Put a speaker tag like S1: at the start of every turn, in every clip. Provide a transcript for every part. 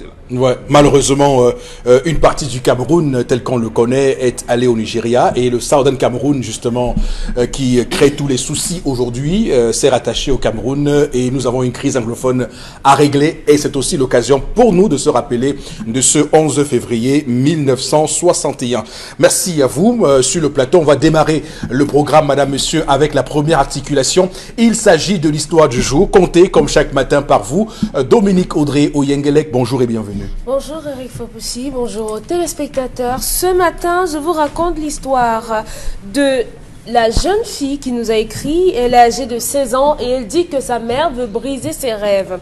S1: partie-là.
S2: Ouais, malheureusement, une partie du Cameroun, tel qu'on le connaît, est allée au Nigeria. Et le Southern Cameroun, justement, qui crée tous les soucis aujourd'hui, s'est rattaché au Cameroun. Et nous avons une crise anglophone à régler. Et c'est aussi l'occasion pour nous de se rappeler de ce 11 février 1961. Merci à vous. Sur le plateau, on va démarrer le programme, madame, monsieur, avec la première articulation. Il s'agit de l'histoire du jour, comptée comme chaque matin par vous. Dominique Audrey Oyengelek, bonjour et bienvenue.
S3: Bonjour Eric Fopoussi, bonjour aux téléspectateurs. Ce matin, je vous raconte l'histoire de la jeune fille qui nous a écrit. Elle est âgée de 16 ans et elle dit que sa mère veut briser ses rêves.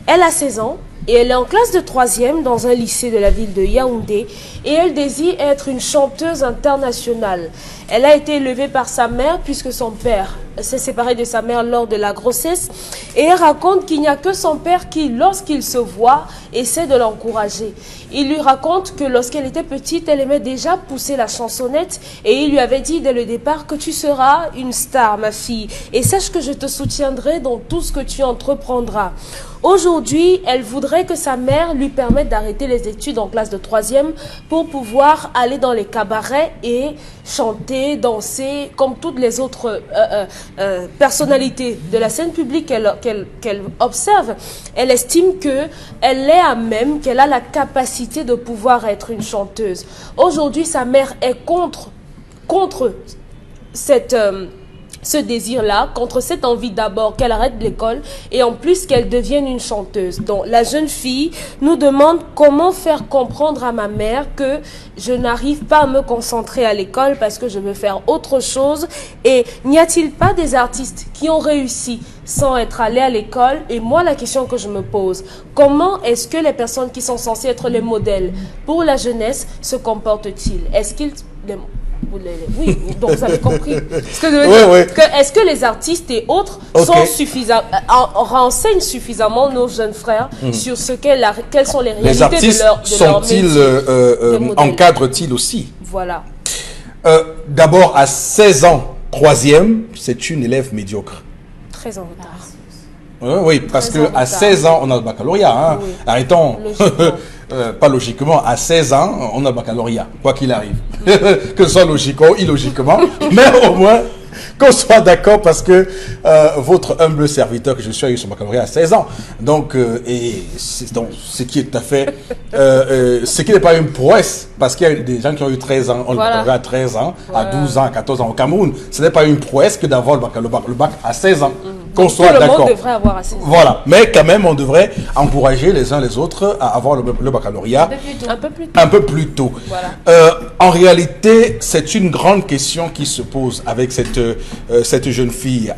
S3: Elle a 16 ans et elle est en classe de 3e dans un lycée de la ville de Yaoundé et elle désire être une chanteuse internationale. Elle a été élevée par sa mère puisque son père s'est séparé de sa mère lors de la grossesse et elle raconte qu'il n'y a que son père qui, lorsqu'il se voit, essaie de l'encourager. Il lui raconte que lorsqu'elle était petite, elle aimait déjà pousser la chansonnette et il lui avait dit dès le départ que tu seras une star, ma fille, et sache que je te soutiendrai dans tout ce que tu entreprendras. Aujourd'hui, elle voudrait que sa mère lui permette d'arrêter les études en classe de 3e pour pouvoir aller dans les cabarets et chanter, danser comme toutes les autres personnalités de la scène publique qu'elle observe. Elle estime qu'elle est à même, qu'elle a la capacité de pouvoir être une chanteuse. Aujourd'hui, sa mère est contre ce désir-là, contre cette envie d'abord qu'elle arrête l'école et en plus qu'elle devienne une chanteuse. Donc la jeune fille nous demande comment faire comprendre à ma mère que je n'arrive pas à me concentrer à l'école parce que je veux faire autre chose. Et n'y a-t-il pas des artistes qui ont réussi sans être allés à l'école? Et moi, la question que je me pose, comment est-ce que les personnes qui sont censées être les modèles pour la jeunesse se comportent-ils? Est-ce qu'ils... Oui, donc vous avez compris ce que je veux dire. Est-ce que les artistes et autres renseignent suffisamment nos jeunes frères sur quelles sont les réalités
S2: les artistes
S3: de leur métier?
S2: Encadrent-ils aussi?
S3: Voilà.
S2: D'abord, à 16 ans, 3e, c'est une élève médiocre.
S3: Très en retard.
S2: Oui, parce qu'à 16 ans, on a le baccalauréat. Hein. Oui. Arrêtons. Pas logiquement, à 16 ans, on a le baccalauréat, quoi qu'il arrive. Que ce soit logiquement ou illogiquement, mais au moins qu'on soit d'accord parce que votre humble serviteur que je suis a eu son baccalauréat à 16 ans. Donc, ce qui est tout à fait... ce qui n'est pas une prouesse, parce qu'il y a des gens qui ont eu 13 ans, on le baccalauréat à 13 ans, à 12 ans, à 14 ans au Cameroun. Ce n'est pas une prouesse que d'avoir le bac à 16 ans. Qu'on soit d'accord. Tout le monde
S3: devrait avoir à 16 ans.
S2: Voilà, mais quand même, on devrait encourager les uns les autres à avoir le baccalauréat un peu plus tôt. Voilà. En réalité, c'est une grande question qui se pose avec cette jeune fille.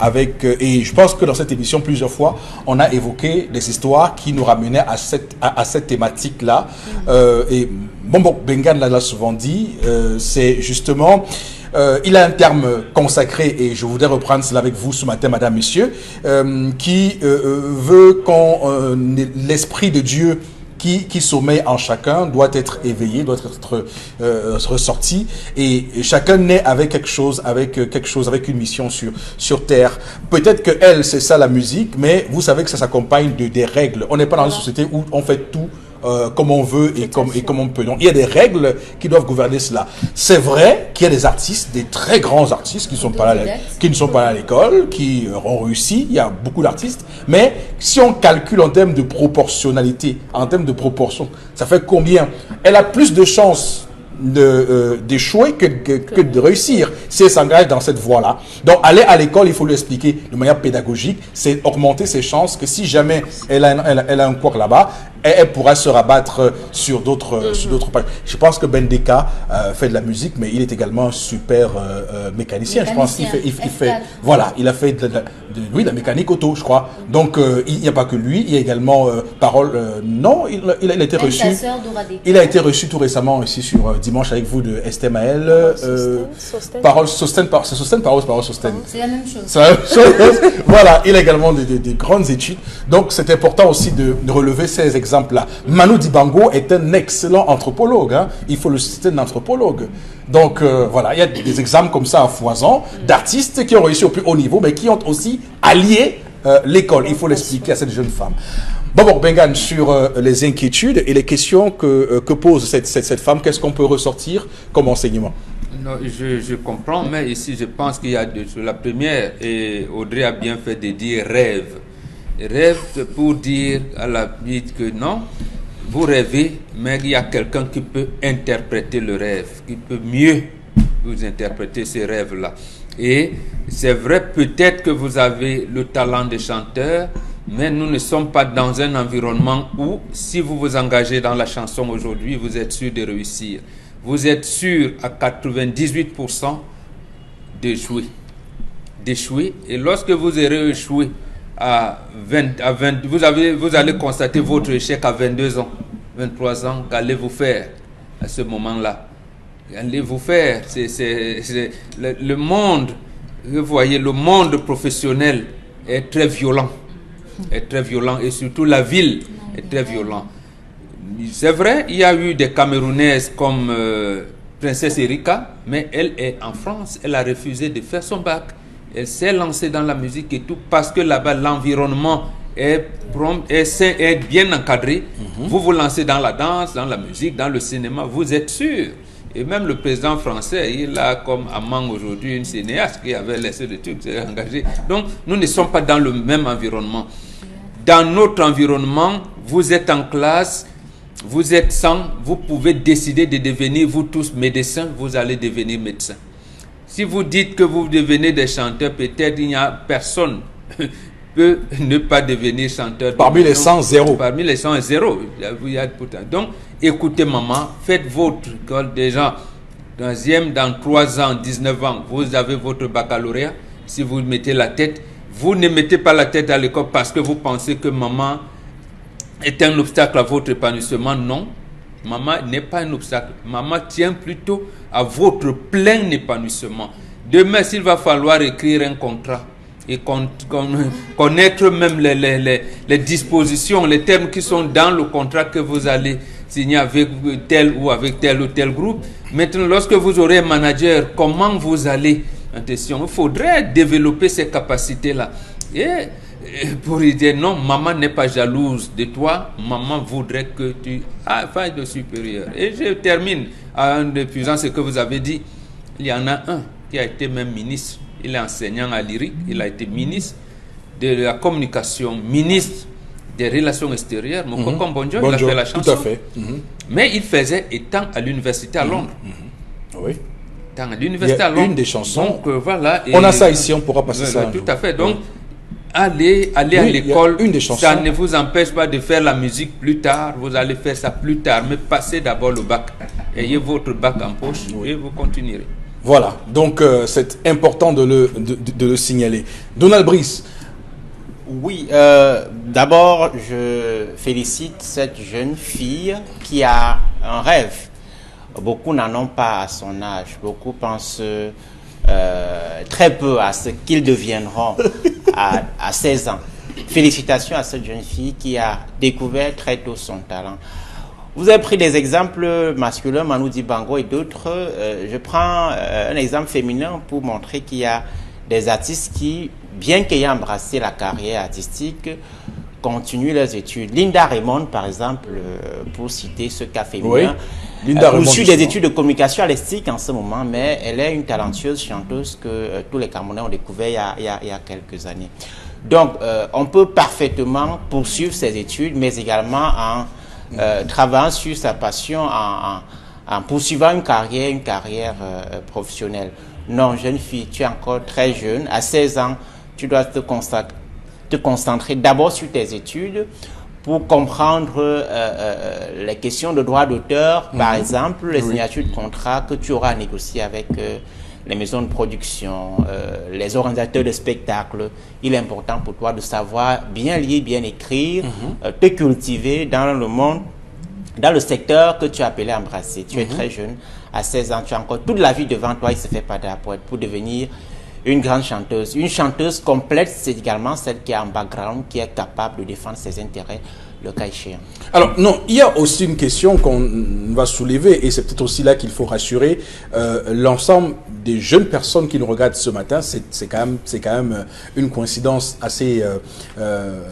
S2: Et je pense que dans cette émission, plusieurs fois, on a évoqué des histoires qui nous ramenaient à cette thématique-là. Et Bengan l'a souvent dit, c'est justement... il a un terme consacré, et je voudrais reprendre cela avec vous ce matin, madame, monsieur, qui veut qu'on l'esprit de Dieu qui sommeille en chacun doit être éveillé, doit être ressorti, et chacun naît avec quelque chose, avec une mission sur terre. Peut-être que elle, c'est ça la musique, mais vous savez que ça s'accompagne des règles. On n'est pas dans une société où on fait tout comme on veut et comme on peut. Donc, il y a des règles qui doivent gouverner cela. C'est vrai qu'il y a des artistes, des très grands artistes qui ne sont pas là à l'école, qui ont réussi. Il y a beaucoup d'artistes. Mais si on calcule en termes de proportionnalité, en termes de proportion, ça fait combien? Elle a plus de chances d'échouer que de réussir si elle s'engage dans cette voie-là. Donc, aller à l'école, il faut lui expliquer de manière pédagogique, c'est augmenter ses chances que si jamais elle a un couac là-bas, elle pourra se rabattre sur d'autres pages. Je pense que Bendeka fait de la musique, mais il est également un super mécanicien. Je pense qu'il fait voilà, il a fait de la mécanique auto, je crois. Donc il n'y a pas que lui, il y a également Parole. Non, il a été reçu. Il a été reçu tout récemment ici sur Dimanche avec vous de Esther Maël. Parole Sosten, Parole Sosten.
S4: C'est la même chose.
S2: C'est la même chose. Voilà, il a également des grandes études. Donc c'est important aussi de relever ces exemples-là. Manu Dibango est un excellent anthropologue. Hein. Il faut le citer, un anthropologue. Donc voilà, il y a des exemples comme ça à foison d'artistes qui ont réussi au plus haut niveau, mais qui ont aussi allié l'école. Il faut l'expliquer à cette jeune femme. Bon, Bengan, sur les inquiétudes et les questions que pose cette femme, qu'est-ce qu'on peut ressortir comme enseignement?
S1: Non, je comprends, mais ici je pense qu'il y a sur la première, et Audrey a bien fait de dire rêve. Rêve pour dire à la vie que non, vous rêvez, mais il y a quelqu'un qui peut interpréter le rêve, qui peut mieux vous interpréter ces rêves-là. Et c'est vrai, peut-être que vous avez le talent de chanteur, mais nous ne sommes pas dans un environnement où, si vous vous engagez dans la chanson aujourd'hui, vous êtes sûr de réussir. Vous êtes sûr à 98% d'échouer. Et lorsque vous aurez échoué à 20, vous allez constater votre échec à 22 ans, 23 ans. Qu'allez-vous faire à ce moment-là? Qu'allez-vous faire? C'est le monde, vous voyez, le monde professionnel est très violent. Et surtout la ville est très violente. C'est vrai, il y a eu des Camerounaises comme Princesse Erika, mais elle est en France, elle a refusé de faire son bac. Elle s'est lancée dans la musique et tout parce que là-bas l'environnement est bien encadré. Vous vous lancez dans la danse, dans la musique, dans le cinéma, vous êtes sûr. Et même le président français, il a comme amant aujourd'hui une cinéaste qui avait laissé le truc, s'est engagé. Donc nous ne sommes pas dans le même environnement. Dans notre environnement, vous êtes en classe, vous êtes 100, vous pouvez décider de devenir, vous tous médecins, vous allez devenir médecins. Si vous dites que vous devenez des chanteurs, peut-être il n'y a personne peut ne pas devenir chanteur.
S2: Parmi les 100, zéro.
S1: Parmi les 100, zéro. Donc, écoutez maman, faites votre école déjà. Dans 3 ans, 19 ans, vous avez votre baccalauréat. Si vous mettez la tête, vous ne mettez pas la tête à l'école parce que vous pensez que maman est un obstacle à votre épanouissement. Non, maman n'est pas un obstacle. Maman tient plutôt à votre plein épanouissement. Demain, s'il va falloir écrire un contrat et connaître même les dispositions, les termes qui sont dans le contrat que vous allez signer avec tel ou tel groupe. Maintenant, lorsque vous aurez un manager, comment vous allez en question? Il faudrait développer ces capacités-là. Et pour lui dire non, maman n'est pas jalouse de toi, maman voudrait que tu fasses de supérieur. Et je termine en épuisant ce que vous avez dit. Il y en a un qui a été même ministre, il est enseignant à lyrique, il a été ministre de la communication, ministre des relations extérieures, Mokoko Bonjo, il a fait la chanson.
S2: Tout à fait.
S1: Mais il faisait étant à l'université à Londres.
S2: Oui.
S1: À l'université à Londres.
S2: Une des chansons.
S1: Donc, voilà,
S2: on a ça ici, on pourra passer ça.
S1: Tout à fait. Donc, Allez à l'école, ça ne vous empêche pas de faire la musique plus tard, vous allez faire ça plus tard, mais passez d'abord le bac. Ayez votre bac en poche et vous continuerez.
S2: Voilà, donc c'est important de le signaler. Donald Brice.
S4: Oui, d'abord je félicite cette jeune fille qui a un rêve. Beaucoup n'en ont pas à son âge, beaucoup pensent très peu à ce qu'ils deviendront à 16 ans. Félicitations à cette jeune fille qui a découvert très tôt son talent. Vous avez pris des exemples masculins, Manu Dibango et d'autres. Je prends un exemple féminin pour montrer qu'il y a des artistes qui, bien qu'ayant embrassé la carrière artistique, continuent leurs études. Linda Raymond, par exemple, pour citer ce cas féminin,
S2: oui. Linda Raymond
S4: poursuit des études de communication artistique en ce moment, mais elle est une talentueuse chanteuse que tous les Camerounais ont découvert il y a quelques années. Donc, on peut parfaitement poursuivre ses études, mais également en travaillant sur sa passion, en poursuivant une carrière professionnelle. Non, jeune fille, tu es encore très jeune. À 16 ans, tu dois te concentrer d'abord sur tes études pour comprendre les questions de droit d'auteur, par exemple, les signatures de contrats que tu auras à négocier avec les maisons de production, les organisateurs de spectacles. Il est important pour toi de savoir bien lire, bien écrire, te cultiver dans le monde, dans le secteur que tu as appelé à embrasser. Tu es très jeune, à 16 ans, tu as encore toute la vie devant toi, il ne se fait pas de la poète pour devenir une grande chanteuse. Une chanteuse complète, c'est également celle qui a un background, qui est capable de défendre ses intérêts, le cas échéant. Alors,
S2: non, il y a aussi une question qu'on va soulever, et c'est peut-être aussi là qu'il faut rassurer l'ensemble des jeunes personnes qui nous regardent ce matin. C'est quand même une coïncidence assez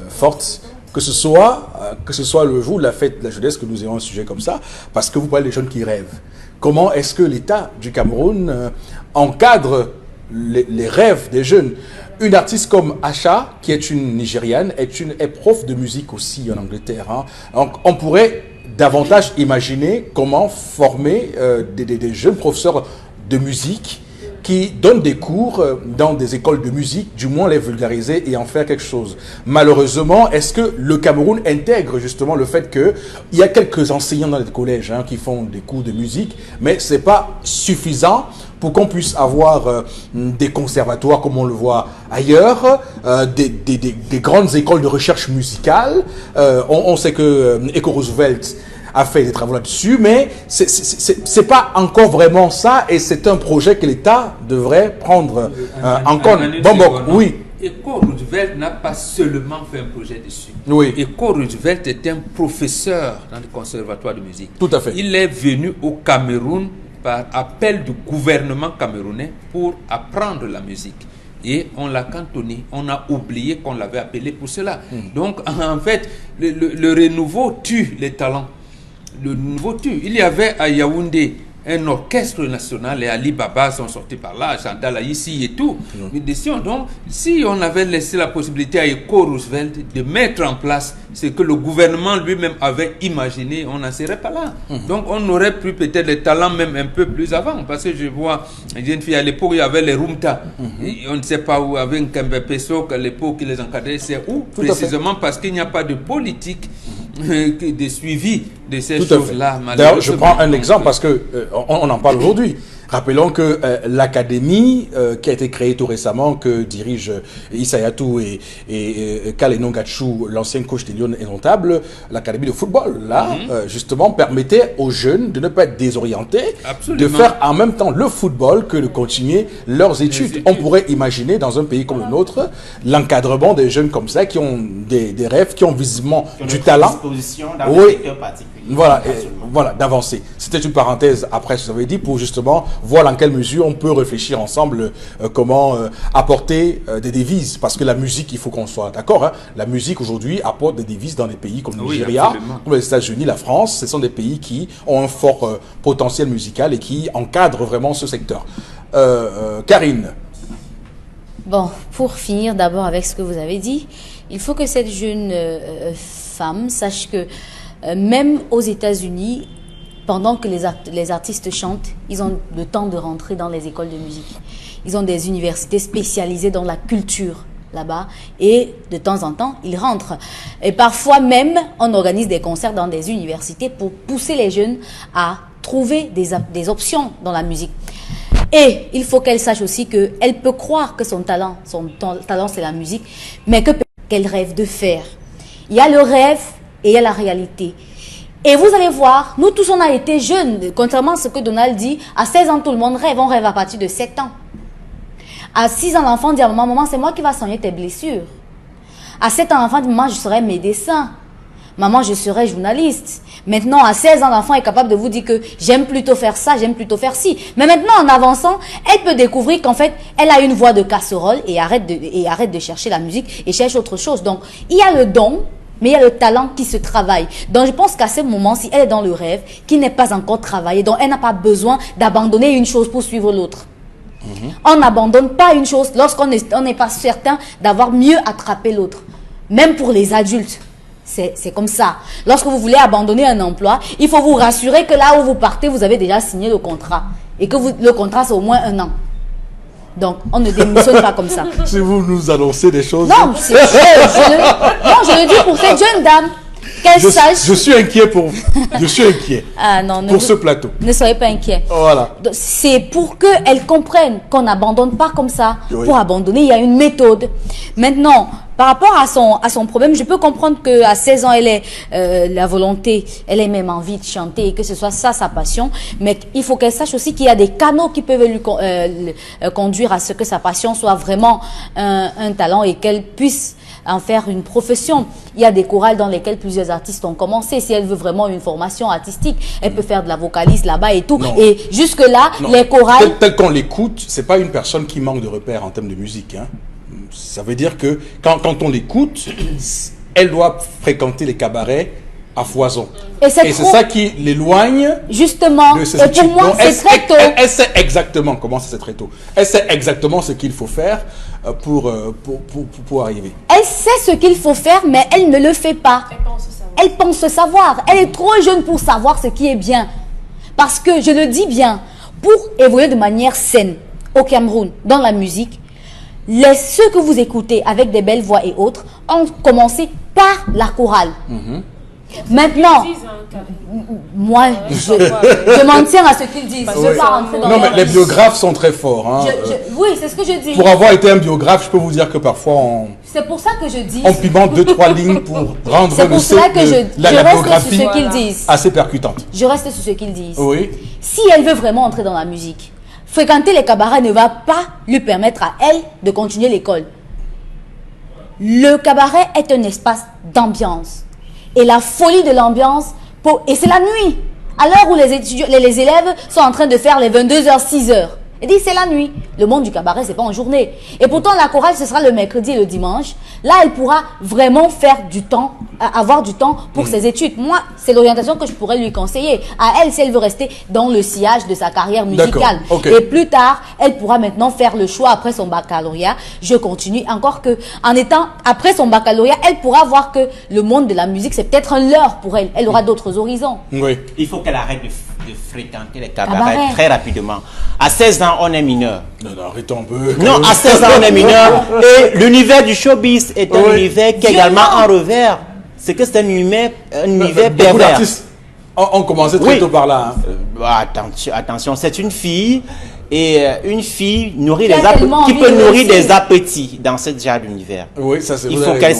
S2: forte que ce soit le jour de la fête de la jeunesse que nous ayons un sujet comme ça, parce que vous parlez des jeunes qui rêvent. Comment est-ce que l'État du Cameroun encadre les rêves des jeunes? Une artiste comme Asha, qui est une Nigériane, est prof de musique aussi en Angleterre. Hein. Donc, on pourrait davantage imaginer comment former des jeunes professeurs de musique qui donnent des cours dans des écoles de musique, du moins les vulgariser et en faire quelque chose. Malheureusement, est-ce que le Cameroun intègre justement le fait qu'il y a quelques enseignants dans les collèges qui font des cours de musique, mais ce n'est pas suffisant pour qu'on puisse avoir des conservatoires comme on le voit ailleurs, des grandes écoles de recherche musicale. On sait que Eco Roosevelt a fait des travaux là-dessus, mais c'est pas encore vraiment ça, et c'est un projet que l'État devrait prendre en compte. Oui.
S1: Eco Roosevelt n'a pas seulement fait un projet dessus.
S2: Oui.
S1: Eco Roosevelt était un professeur dans le conservatoire de musique.
S2: Tout à fait.
S1: Il est venu au Cameroun par appel du gouvernement camerounais pour apprendre la musique. Et on l'a cantonné, on a oublié qu'on l'avait appelé pour cela. Donc, en fait, le renouveau tue les talents. Le nouveau tue. Il y avait à Yaoundé un orchestre national et Ali Baba sont sortis par là, Chantal ici et tout. Donc, si on avait laissé la possibilité à Eco Roosevelt de mettre en place ce que le gouvernement lui-même avait imaginé, on n'en serait pas là. Donc, on aurait pu peut-être les talents même un peu plus avant. Parce que je vois une jeune fille à l'époque, il y avait les Rumta. On ne sait pas où, avec un Kembe Peso, à l'époque, qui les encadrait, c'est où? Précisément parce qu'il n'y a pas de politique de suivi de ces choses-là.
S2: D'ailleurs, je prends un exemple parce que on en parle aujourd'hui. Rappelons que l'académie qui a été créée tout récemment, que dirige Issa Yatou et Kaleno Gachou, l'ancien coach des Lions indomptables, l'académie de football, là, justement, permettait aux jeunes de ne pas être désorientés, de faire en même temps le football que de continuer leurs études. On pourrait imaginer, dans un pays comme le nôtre, l'encadrement des jeunes comme ça, qui ont des rêves, qui ont visiblement du talent. Oui, voilà, d'avancer. C'était une parenthèse après ce que vous avez dit pour justement voir dans quelle mesure on peut réfléchir ensemble comment apporter des devises. Parce que la musique, il faut qu'on soit d'accord, hein, la musique aujourd'hui apporte des devises dans des pays comme le Nigeria, comme les États-Unis, la France. Ce sont des pays qui ont un fort potentiel musical et qui encadrent vraiment ce secteur. Karine.
S5: Bon, pour finir d'abord avec ce que vous avez dit, il faut que cette jeune femme sache que même aux États-Unis, pendant que les artistes chantent, ils ont le temps de rentrer dans les écoles de musique. Ils ont des universités spécialisées dans la culture là-bas et de temps en temps, ils rentrent. Et parfois même, on organise des concerts dans des universités pour pousser les jeunes à trouver des options dans la musique. Et il faut qu'elle sache aussi qu'elle peut croire que son talent c'est la musique, mais qu'elle rêve de faire. Il y a le rêve et il y a la réalité. Et vous allez voir, nous tous on a été jeunes, contrairement à ce que Donald dit, à 16 ans tout le monde rêve, on rêve à partir de 7 ans. À 6 ans l'enfant dit à maman, c'est moi qui va soigner tes blessures. À 7 ans l'enfant dit, maman je serai médecin, maman je serai journaliste. Maintenant à 16 ans l'enfant est capable de vous dire que j'aime plutôt faire ça, j'aime plutôt faire ci. Mais maintenant en avançant, elle peut découvrir qu'en fait elle a une voix de casserole et arrête de chercher la musique et cherche autre chose. Donc il y a le don, mais il y a le talent qui se travaille. Donc je pense qu'à ce moment, si elle est dans le rêve, qui n'est pas encore travaillé, donc elle n'a pas besoin d'abandonner une chose pour suivre l'autre. On n'abandonne pas une chose lorsqu'on n'est pas certain d'avoir mieux attrapé l'autre. Même pour les adultes, c'est comme ça. Lorsque vous voulez abandonner un emploi, il faut vous rassurer que là où vous partez, vous avez déjà signé le contrat. Et que le contrat, c'est au moins 1 an. Donc, on ne démissionne pas comme ça.
S2: Si vous nous annoncez des choses...
S5: Non, je le dis pour cette jeune dame. Qu'elle sache...
S2: Je suis inquiet pour vous. Je suis inquiet pour ce plateau.
S5: Ne soyez pas inquiet.
S2: Voilà.
S5: C'est pour qu'elle comprenne qu'on n'abandonne pas comme ça. Oui. Pour abandonner, il y a une méthode. Maintenant, par rapport à son problème, je peux comprendre qu'à 16 ans, elle ait la volonté, elle ait même envie de chanter et que ce soit ça sa passion. Mais il faut qu'elle sache aussi qu'il y a des canaux qui peuvent lui conduire à ce que sa passion soit vraiment un talent et qu'elle puisse en faire une profession. Il y a des chorales dans lesquelles plusieurs artistes ont commencé. Si elle veut vraiment une formation artistique, elle peut faire de la vocaliste là-bas et tout. Non. Et jusque-là, les chorales...
S2: Tel qu'on l'écoute, c'est pas une personne qui manque de repères en termes de musique. Hein. Ça veut dire que quand on l'écoute, elle doit fréquenter les cabarets à foison.
S5: Et c'est
S2: ça qui l'éloigne.
S5: Justement.
S2: De ses
S5: et
S2: études.
S5: pour moi, c'est très tôt.
S2: Elle sait exactement comment c'est très tôt. Elle sait exactement ce qu'il faut faire pour arriver.
S5: Elle sait ce qu'il faut faire, mais elle ne le fait pas. Elle pense savoir. Elle est trop jeune pour savoir ce qui est bien. Parce que, je le dis bien, pour évoluer de manière saine au Cameroun, dans la musique, ceux que vous écoutez avec des belles voix et autres ont commencé par la chorale. Maintenant, moi, je m'en tiens à ce qu'ils disent. Je vais pas rentrer dans
S2: mais les biographes sont très forts. Hein.
S5: Oui, c'est ce que je dis.
S2: Pour avoir été un biographe, je peux vous dire que parfois
S5: c'est pour ça que je dis.
S2: On pimente 2-3 lignes pour rendre
S5: c'est pour cela que
S2: la biographie
S5: sur ce qu'ils disent.
S2: Assez percutante.
S5: Je reste sur ce qu'ils disent.
S2: Oui.
S5: Si elle veut vraiment entrer dans la musique, fréquenter les cabarets ne va pas lui permettre à elle de continuer l'école. Le cabaret est un espace d'ambiance. Et la folie de l'ambiance, et c'est la nuit, à l'heure où les élèves sont en train de faire les 22h, 6h. Il dit c'est la nuit. Le monde du cabaret, c'est pas en journée. Et pourtant, la chorale, ce sera le mercredi et le dimanche. Là, elle pourra vraiment faire du temps, avoir du temps pour ses études. Moi, c'est l'orientation que je pourrais lui conseiller. À elle, si elle veut rester dans le sillage de sa carrière musicale.
S2: Okay.
S5: Et plus tard, elle pourra maintenant faire le choix après son baccalauréat. Je continue. Encore que, en étant après son baccalauréat, elle pourra voir que le monde de la musique, c'est peut-être un leurre pour elle. Elle aura d'autres horizons.
S2: Oui.
S4: Il faut qu'elle arrête de fréquenter les cabarets très rapidement. À 16 ans, on est mineur.
S2: Non, arrêtons un peu.
S4: Non, à 16 ans, on est mineur. Et l'univers du showbiz est un univers qui est également en revers. C'est que c'est un univers
S2: Beaucoup
S4: pervers.
S2: d'artistes ont commencé très tôt par là.
S4: Attention, c'est une fille. Et une fille qui peut
S5: nourrir
S4: nourrir des appétits dans ce genre d'univers.
S2: Oui, ça c'est
S4: vrai.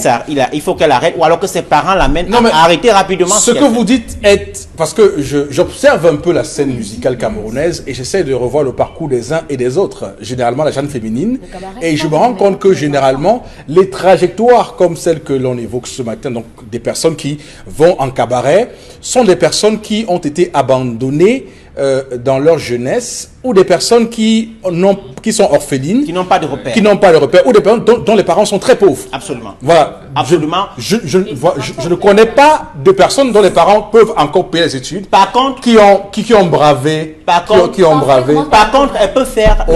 S4: Il faut qu'elle arrête, ou alors que ses parents l'amènent à arrêter rapidement.
S2: Ce que vous dites est... Parce que j'observe un peu la scène musicale camerounaise et j'essaie de revoir le parcours des uns et des autres, généralement la scène féminine. Et je me rends compte que généralement, les trajectoires comme celles que l'on évoque ce matin, donc des personnes qui vont en cabaret, sont des personnes qui ont été abandonnées dans leur jeunesse, ou des personnes qui sont orphelines,
S4: qui n'ont pas de repères,
S2: ou des personnes dont les parents sont très pauvres.
S4: Absolument.
S2: Voilà.
S4: Absolument.
S2: Je ne connais pas de personnes dont les parents peuvent encore payer les études.
S4: Par contre,
S2: qui ont bravé. Par contre,
S4: elle peut faire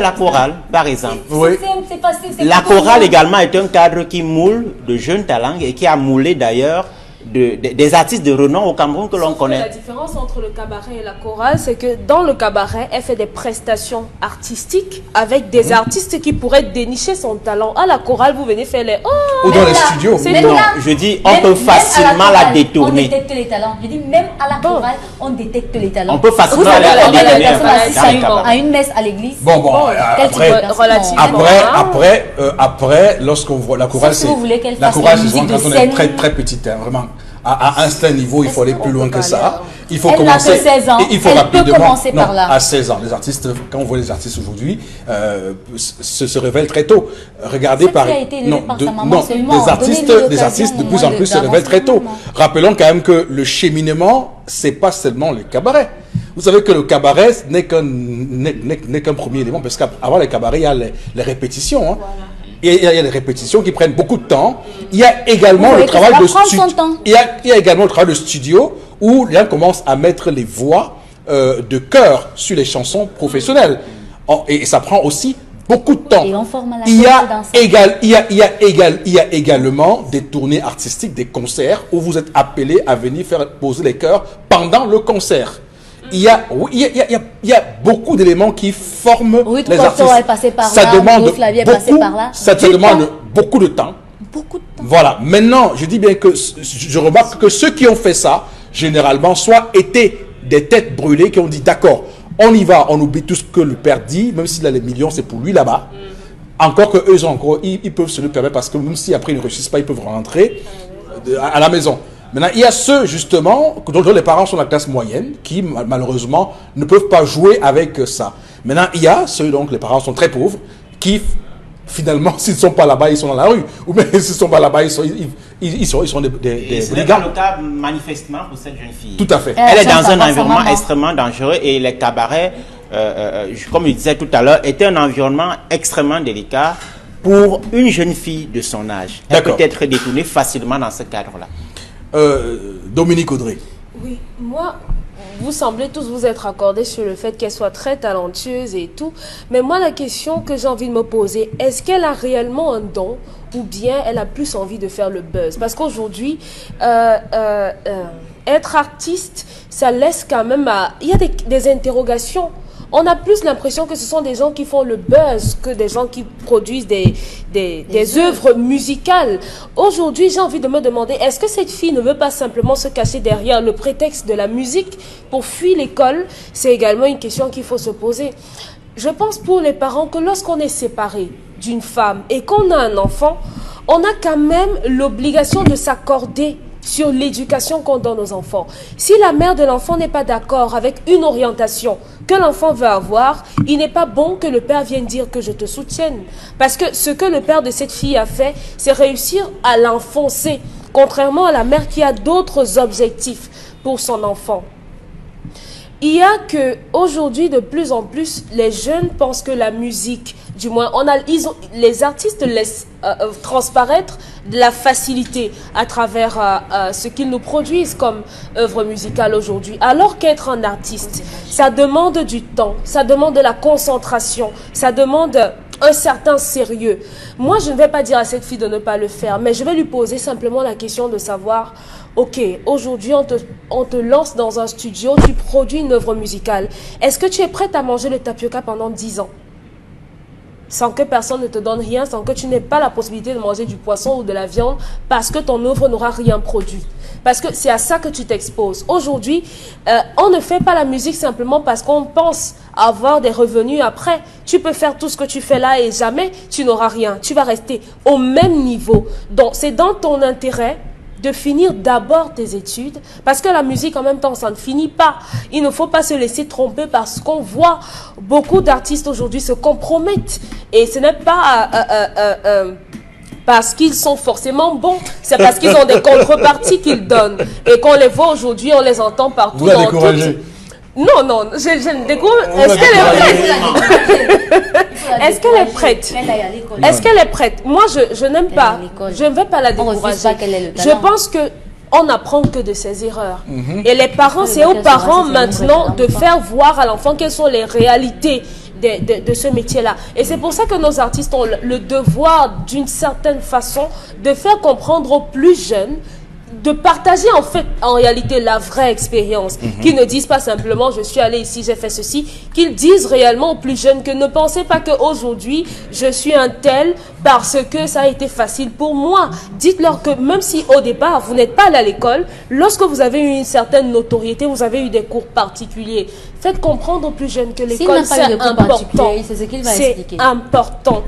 S4: la chorale, par exemple.
S2: Oui.
S5: C'est facile.
S4: La chorale également est un cadre qui moule de jeunes talents et qui a moulé d'ailleurs des artistes de renom au Cameroun que l'on connaît.
S3: La différence entre le cabaret et la chorale, c'est que dans le cabaret, elle fait des prestations artistiques avec des artistes qui pourraient dénicher son talent. À la chorale, vous venez faire les...
S2: ou dans les studios.
S4: Non, je dis, on peut facilement la détourner.
S5: On détecte les talents. Je dis, même à la chorale, on détecte les talents.
S4: On peut facilement la
S5: détourner. À une messe à l'église.
S2: Après, lorsqu'on voit la chorale, c'est quand on est très très petite, vraiment. À un certain niveau, il faut aller plus loin que ça. Il faut commencer.
S5: Que 16 ans.
S2: Il faut
S5: rapidement. Commencer par là.
S2: À 16 ans, les artistes, quand on voit les artistes aujourd'hui, se révèlent très tôt. Regardez des artistes de plus en plus se révèlent très tôt. Rappelons quand même que le cheminement, c'est pas seulement le cabaret. Vous savez que le cabaret n'est qu'un premier élément, parce qu'avant les cabarets, il y a les répétitions. Hein. Il y a les répétitions qui prennent beaucoup de temps. Il y a également le travail de studio. Il y a également le travail de studio où les gens commencent à mettre les voix de chœur sur les chansons professionnelles. Et ça prend aussi beaucoup de temps. Il y a également des tournées artistiques, des concerts où vous êtes appelés à venir faire poser les chœurs pendant le concert. Il y a beaucoup d'éléments qui forment les artistes. Ça demande beaucoup de temps. Voilà. Maintenant, je dis bien que je remarque que ceux qui ont fait ça, généralement, soit étaient des têtes brûlées qui ont dit d'accord, on y va, on oublie tout ce que le père dit, même s'il a les millions, c'est pour lui là-bas. Encore que eux ils peuvent se le permettre parce que même si après ils ne réussissent pas, ils peuvent rentrer à la maison. Maintenant, il y a ceux, justement, dont les parents sont de la classe moyenne, qui, malheureusement, ne peuvent pas jouer avec ça. Maintenant, il y a ceux, donc, les parents sont très pauvres, qui, finalement, s'ils ne sont pas là-bas, ils sont dans la rue. Ou même s'ils ne sont pas là-bas, ils sont des
S4: brigands. C'est le cas, manifestement, pour cette jeune fille.
S2: Tout à fait.
S4: Elle est dans un environnement extrêmement dangereux et les cabarets, comme je disais tout à l'heure, étaient un environnement extrêmement délicat pour une jeune fille de son âge. Elle peut être détournée facilement dans ce cadre-là.
S2: Dominique Audrey.
S3: Oui, moi, vous semblez tous vous être accordés sur le fait qu'elle soit très talentueuse et tout. Mais moi, la question que j'ai envie de me poser, est-ce qu'elle a réellement un don ou bien elle a plus envie de faire le buzz? Parce qu'aujourd'hui, être artiste, ça laisse quand même il y a des interrogations. On a plus l'impression que ce sont des gens qui font le buzz que des gens qui produisent des œuvres musicales. Aujourd'hui, j'ai envie de me demander, est-ce que cette fille ne veut pas simplement se cacher derrière le prétexte de la musique pour fuir l'école? C'est également une question qu'il faut se poser. Je pense pour les parents que lorsqu'on est séparé d'une femme et qu'on a un enfant, on a quand même l'obligation de s'accorder sur l'éducation qu'on donne aux enfants. Si la mère de l'enfant n'est pas d'accord avec une orientation que l'enfant veut avoir, il n'est pas bon que le père vienne dire que je te soutienne. Parce que ce que le père de cette fille a fait, c'est réussir à l'enfoncer, contrairement à la mère qui a d'autres objectifs pour son enfant. Il y a que aujourd'hui de plus en plus, les jeunes pensent que la musique, du moins, les artistes laissent transparaître de la facilité à travers ce qu'ils nous produisent comme œuvre musicale aujourd'hui. Alors qu'être un artiste, ça demande du temps, ça demande de la concentration, ça demande un certain sérieux. Moi, je ne vais pas dire à cette fille de ne pas le faire, mais je vais lui poser simplement la question de savoir, ok, aujourd'hui on te lance dans un studio, tu produis une œuvre musicale. Est-ce que tu es prête à manger le tapioca pendant 10 ans? Sans que personne ne te donne rien, sans que tu n'aies pas la possibilité de manger du poisson ou de la viande, parce que ton œuvre n'aura rien produit. Parce que c'est à ça que tu t'exposes. Aujourd'hui, on ne fait pas la musique simplement parce qu'on pense avoir des revenus après. Tu peux faire tout ce que tu fais là et jamais tu n'auras rien. Tu vas rester au même niveau. Donc, c'est dans ton intérêt de finir d'abord tes études, parce que la musique en même temps ça ne finit pas. Il ne faut pas se laisser tromper parce qu'on voit beaucoup d'artistes aujourd'hui se compromettent et ce n'est pas parce qu'ils sont forcément bons, c'est parce qu'ils ont des contreparties qu'ils donnent et qu'on les voit aujourd'hui, on les entend partout.
S2: Vous la découragez?
S3: Non, non, je ne découvre. Est-ce qu'elle est prête? Est-ce qu'elle est prête? Moi, je n'aime pas. Je ne vais pas la décourager. Je pense que on n'apprend que de ses erreurs. Et les parents, c'est aux parents maintenant de faire voir à l'enfant quelles sont les réalités de ce métier-là. Et c'est pour ça que nos artistes ont le devoir, d'une certaine façon, de faire comprendre aux plus jeunes, de partager en réalité la vraie expérience, qu'ils ne disent pas simplement je suis allé ici, j'ai fait ceci, qu'ils disent réellement aux plus jeunes que ne pensez pas qu'aujourd'hui je suis un tel parce que ça a été facile pour moi. Dites-leur que même si au départ vous n'êtes pas allé à l'école, lorsque vous avez eu une certaine notoriété, vous avez eu des cours particuliers, faites comprendre aux plus jeunes que l'école c'est important. C'est important.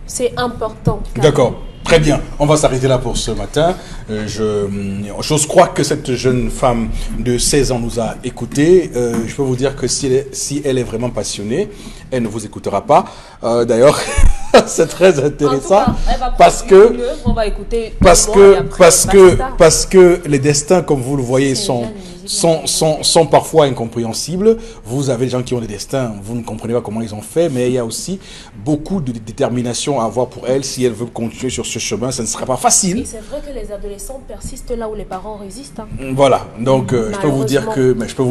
S3: C'est important.
S2: D'accord. Très bien, on va s'arrêter là pour ce matin. J'ose croire que cette jeune femme de 16 ans nous a écoutés. Je peux vous dire que si elle est vraiment passionnée, elle ne vous écoutera pas. D'ailleurs, c'est très intéressant parce que les destins, comme vous le voyez, sont parfois incompréhensibles. Vous avez des gens qui ont des destins, vous ne comprenez pas comment ils ont fait, mais il y a aussi beaucoup de détermination à avoir pour elle. Si elle veut continuer sur ce chemin, ça ne sera pas facile.
S3: Et c'est vrai que les adolescents persistent là où les parents résistent.
S2: Voilà, donc je peux vous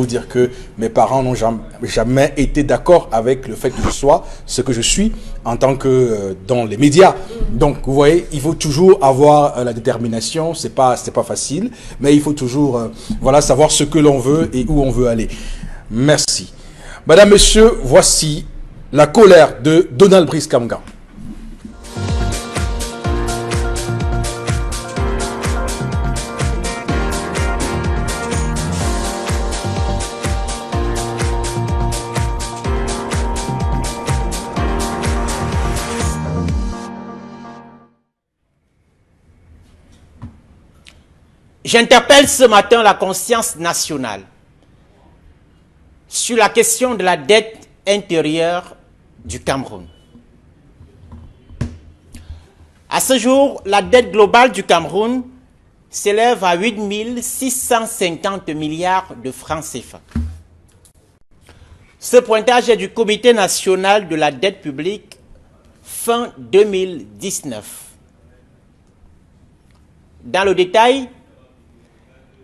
S2: dire que mes parents n'ont jamais été d'accord avec le fait que je sois ce que je suis en tant que dans les médias. Donc vous voyez, il faut toujours avoir la détermination. C'est pas facile, mais il faut toujours savoir ce que l'on veut et où on veut aller. Merci. Madame, Monsieur, voici la colère de Donald Brice Kamga.
S4: J'interpelle ce matin la conscience nationale sur la question de la dette intérieure du Cameroun. À ce jour, la dette globale du Cameroun s'élève à 8 650 milliards de francs CFA. Ce pointage est du Comité national de la dette publique fin 2019. Dans le détail,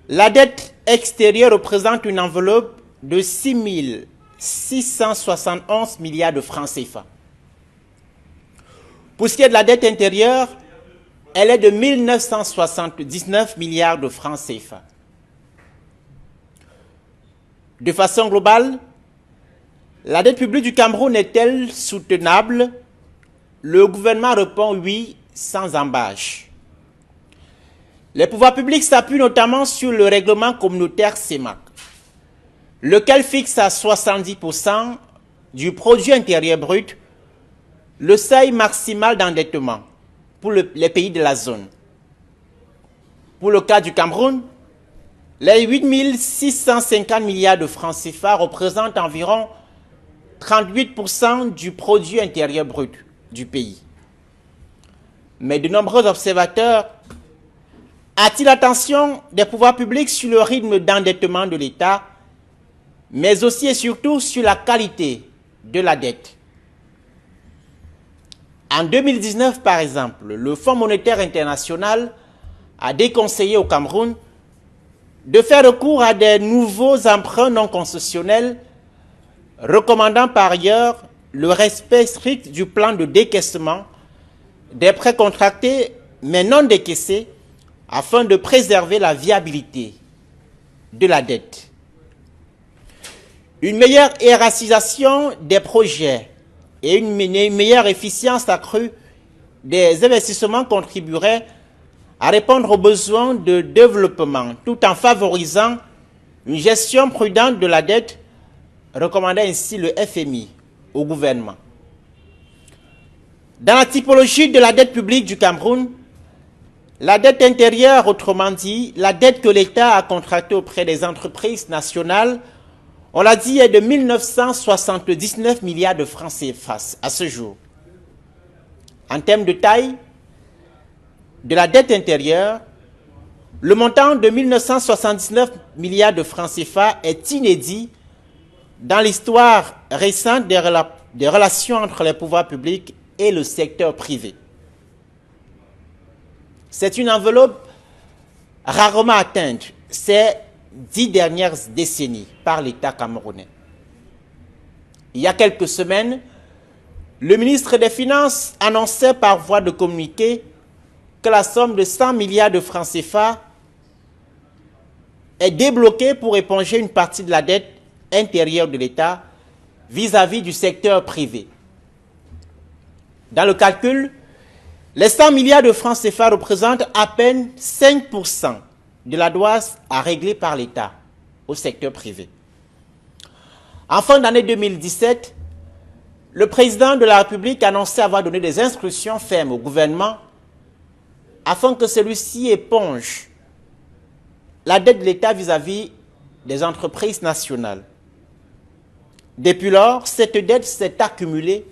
S4: la dette extérieure représente une enveloppe de 6 671 milliards de francs CFA. Pour ce qui est de la dette intérieure, elle est de 1 979 milliards de francs CFA. De façon globale, la dette publique du Cameroun est-elle soutenable? Le gouvernement répond oui, sans embâche. Les pouvoirs publics s'appuient notamment sur le règlement communautaire CEMAC, lequel fixe à 70% du produit intérieur brut le seuil maximal d'endettement pour les pays de la zone. Pour le cas du Cameroun, les 8 650 milliards de francs CFA représentent environ 38% du produit intérieur brut du pays. Mais de nombreux observateurs attirent l'attention des pouvoirs publics sur le rythme d'endettement de l'État, mais aussi et surtout sur la qualité de la dette. En 2019, par exemple, le Fonds monétaire international a déconseillé au Cameroun de faire recours à des nouveaux emprunts non concessionnels, recommandant par ailleurs le respect strict du plan de décaissement des prêts contractés mais non décaissés afin de préserver la viabilité de la dette. Une meilleure hiérarchisation des projets et une meilleure efficience accrue des investissements contribuerait à répondre aux besoins de développement tout en favorisant une gestion prudente de la dette, recommandait ainsi le FMI au gouvernement. Dans la typologie de la dette publique du Cameroun, la dette intérieure, autrement dit, la dette que l'État a contractée auprès des entreprises nationales, on l'a dit, est de 1 979 milliards de francs CFA à ce jour. En termes de taille de la dette intérieure, le montant de 1 979 milliards de francs CFA est inédit dans l'histoire récente des relations entre les pouvoirs publics et le secteur privé. C'est une enveloppe rarement atteinte ces 10 dernières décennies par l'État camerounais. Il y a quelques semaines, le ministre des Finances annonçait par voie de communiqué que la somme de 100 milliards de francs CFA est débloquée pour éponger une partie de la dette intérieure de l'État vis-à-vis du secteur privé. Dans le calcul, les 100 milliards de francs CFA représentent à peine 5% de la dette à régler par l'État au secteur privé. En fin d'année 2017, le président de la République annonçait avoir donné des instructions fermes au gouvernement afin que celui-ci éponge la dette de l'État vis-à-vis des entreprises nationales. Depuis lors, cette dette s'est accumulée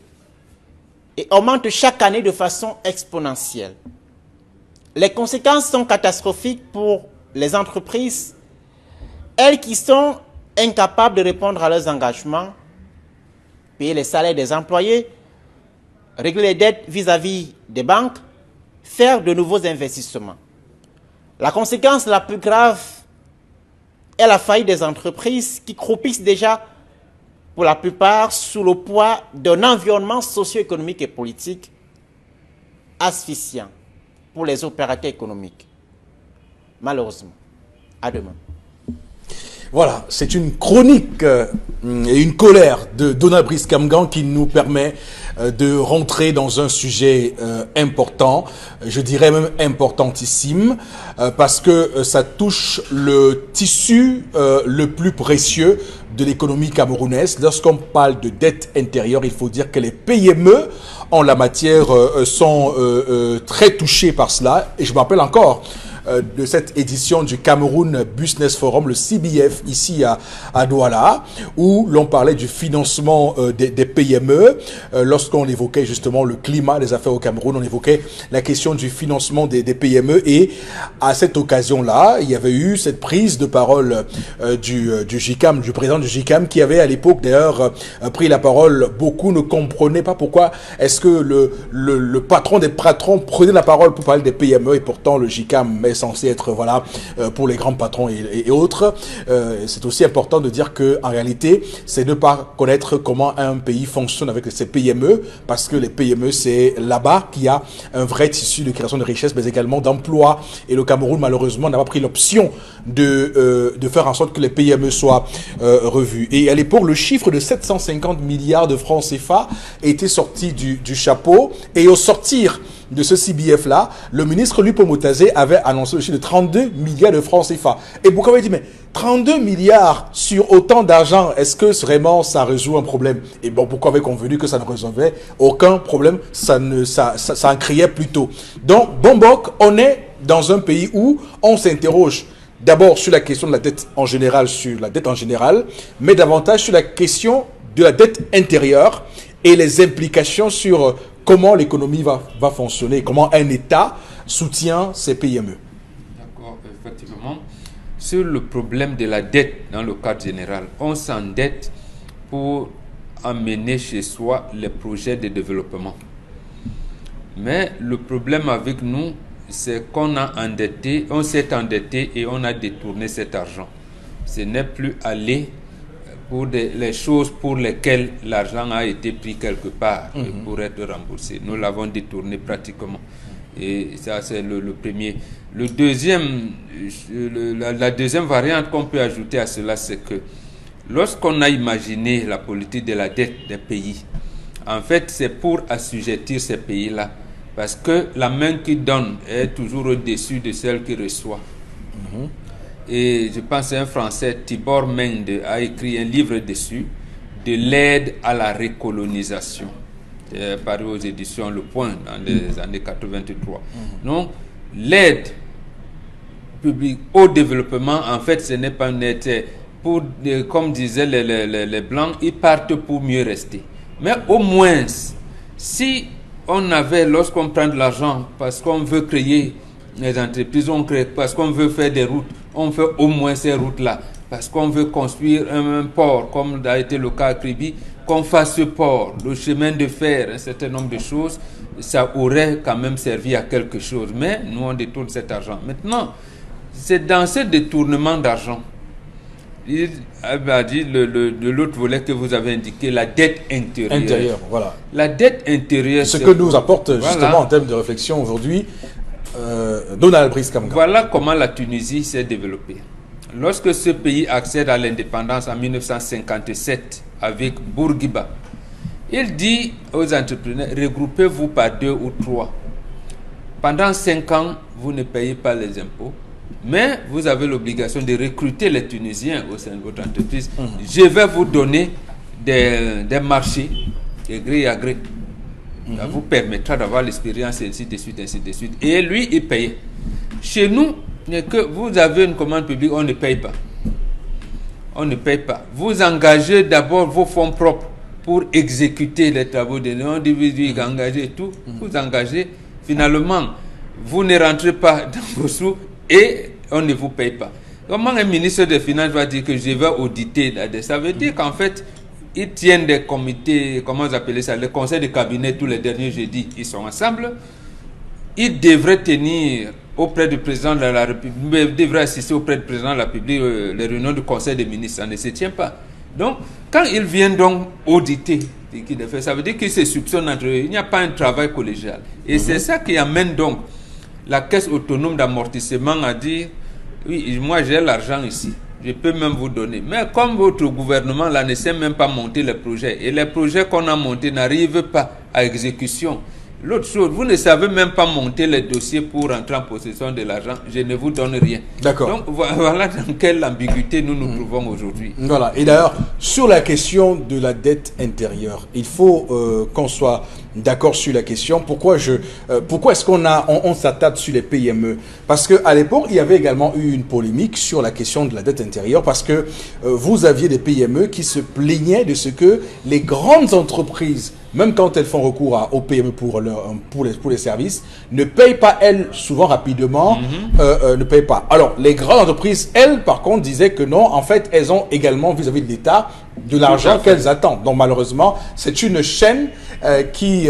S4: et augmente chaque année de façon exponentielle. Les conséquences sont catastrophiques pour les entreprises, elles qui sont incapables de répondre à leurs engagements, payer les salaires des employés, régler les dettes vis-à-vis des banques, faire de nouveaux investissements. La conséquence la plus grave est la faillite des entreprises qui croupissent déjà pour la plupart sous le poids d'un environnement socio-économique et politique asphyxiant pour les opérateurs économiques. Malheureusement. À demain.
S2: Voilà, c'est une chronique et une colère de Donald Brice Kamgan qui nous permet de rentrer dans un sujet important, je dirais même importantissime, parce que ça touche le tissu le plus précieux de l'économie camerounaise. Lorsqu'on parle de dette intérieure, il faut dire que les PME en la matière sont très touchés par cela. Et je me rappelle encore de cette édition du Cameroun Business Forum, le CBF, ici à Douala, où l'on parlait du financement des PME. Lorsqu'on évoquait justement le climat des affaires au Cameroun, on évoquait la question du financement des PME. Et à cette occasion-là, il y avait eu cette prise de parole du JICAM, du président du JICAM, qui avait à l'époque d'ailleurs pris la parole. Beaucoup ne comprenaient pas pourquoi est-ce que le patron des patrons prenait la parole pour parler des PME, et pourtant le JICAM est censé être voilà pour les grands patrons et autres. C'est aussi important de dire que en réalité, c'est ne pas connaître comment un pays fonctionne avec ses PME, parce que les PME, c'est là-bas qu'il y a un vrai tissu de création de richesse, mais également d'emploi. Et le Cameroun, malheureusement, n'a pas pris l'option de faire en sorte que les PME soient revus. Et à l'époque, le chiffre de 750 milliards de francs CFA était sorti du chapeau, et au sortir de ce CBF-là, le ministre Lupo Motazé avait annoncé le chiffre de 32 milliards de francs CFA. Et beaucoup avaient dit, mais 32 milliards sur autant d'argent, est-ce que vraiment ça résout un problème? Et bon, beaucoup avaient convenu que ça ne résolvait aucun problème, ça en criait plutôt. Donc, Bombok, on est dans un pays où on s'interroge d'abord sur la question de la dette en général, mais davantage sur la question de la dette intérieure et les implications sur comment l'économie va fonctionner, comment un État soutient ses PME.
S1: D'accord, effectivement. Sur le problème de la dette dans le cadre général, on s'endette pour amener chez soi les projets de développement. Mais le problème avec nous, c'est qu'on s'est endetté et on a détourné cet argent. Ce n'est plus aller pour les choses pour lesquelles l'argent a été pris quelque part pour être remboursé. Nous l'avons détourné pratiquement. Et ça, c'est le premier. Le deuxième, la deuxième variante qu'on peut ajouter à cela, c'est que lorsqu'on a imaginé la politique de la dette des pays, en fait, c'est pour assujettir ces pays-là. Parce que la main qui donne est toujours au-dessus de celle qui reçoit. Et je pense qu'un Français, Tibor Mende, a écrit un livre dessus, de l'aide à la récolonisation, paru aux éditions Le Point dans les années 83. Donc, l'aide publique au développement, en fait, ce n'est pas net. Pour, comme disaient les Blancs, ils partent pour mieux rester. Mais au moins, si on avait, lorsqu'on prend de l'argent, parce qu'on veut créer des entreprises, on crée, parce qu'on veut faire des routes, on fait au moins ces routes-là. Parce qu'on veut construire un port, comme a été le cas à Kribi, qu'on fasse ce port, le chemin de fer, un certain nombre de choses, ça aurait quand même servi à quelque chose. Mais nous, on détourne cet argent. Maintenant, c'est dans ce détournement d'argent, il a dit de l'autre volet que vous avez indiqué, la dette intérieure.
S2: Voilà. La
S1: dette intérieure.
S2: Ce que nous apporte justement en termes de réflexion aujourd'hui Donald Brice Kamga.
S1: Voilà comment la Tunisie s'est développée. Lorsque ce pays accède à l'indépendance en 1957 avec Bourguiba, il dit aux entrepreneurs, regroupez-vous par 2 ou 3. Pendant 5 ans, vous ne payez pas les impôts, mais vous avez l'obligation de recruter les Tunisiens au sein de votre entreprise. Je vais vous donner des marchés de gré à gré. Ça vous permettra d'avoir l'expérience, ainsi de suite, ainsi de suite. Et lui, il paye. Chez nous, que vous avez une commande publique, on ne paye pas. On ne paye pas. Vous engagez d'abord vos fonds propres pour exécuter les travaux de l'individu, engager et tout. Vous engagez. Finalement, vous ne rentrez pas dans vos sous et on ne vous paye pas. Comment un ministre des Finances va dire que je vais auditer la dette? Ça veut dire qu'en fait, ils tiennent des comités, comment vous appelez ça, les conseils de cabinet tous les derniers jeudis, ils sont ensemble. Ils devraient tenir auprès du président de la République, devraient assister auprès du président de la République les réunions du conseil des ministres, ça ne se tient pas. Donc, quand ils viennent donc auditer, ça veut dire qu'ils se soupçonnent entre eux, il n'y a pas un travail collégial. Et c'est ça qui amène donc la caisse autonome d'amortissement à dire, oui, moi j'ai l'argent ici. Je peux même vous donner. Mais comme votre gouvernement là ne sait même pas monter les projets, et les projets qu'on a montés n'arrivent pas à exécution, L'autre chose, vous ne savez même pas monter les dossiers pour entrer en possession de l'argent. Je ne vous donne rien.
S2: D'accord.
S1: Donc voilà dans quelle ambiguïté nous nous trouvons aujourd'hui.
S2: Voilà. Et d'ailleurs, sur la question de la dette intérieure, il faut qu'on soit d'accord sur la question. Pourquoi est-ce qu'on s'attarde sur les PME? Parce qu'à l'époque, il y avait également eu une polémique sur la question de la dette intérieure parce que vous aviez des PME qui se plaignaient de ce que les grandes entreprises, même quand elles font recours aux PME pour les services, ne payent pas, elles, souvent rapidement, ne payent pas. Alors, les grandes entreprises, elles, par contre, disaient que non, en fait, elles ont également, vis-à-vis de l'État, de l'argent qu'elles attendent. Donc, malheureusement, c'est une chaîne qui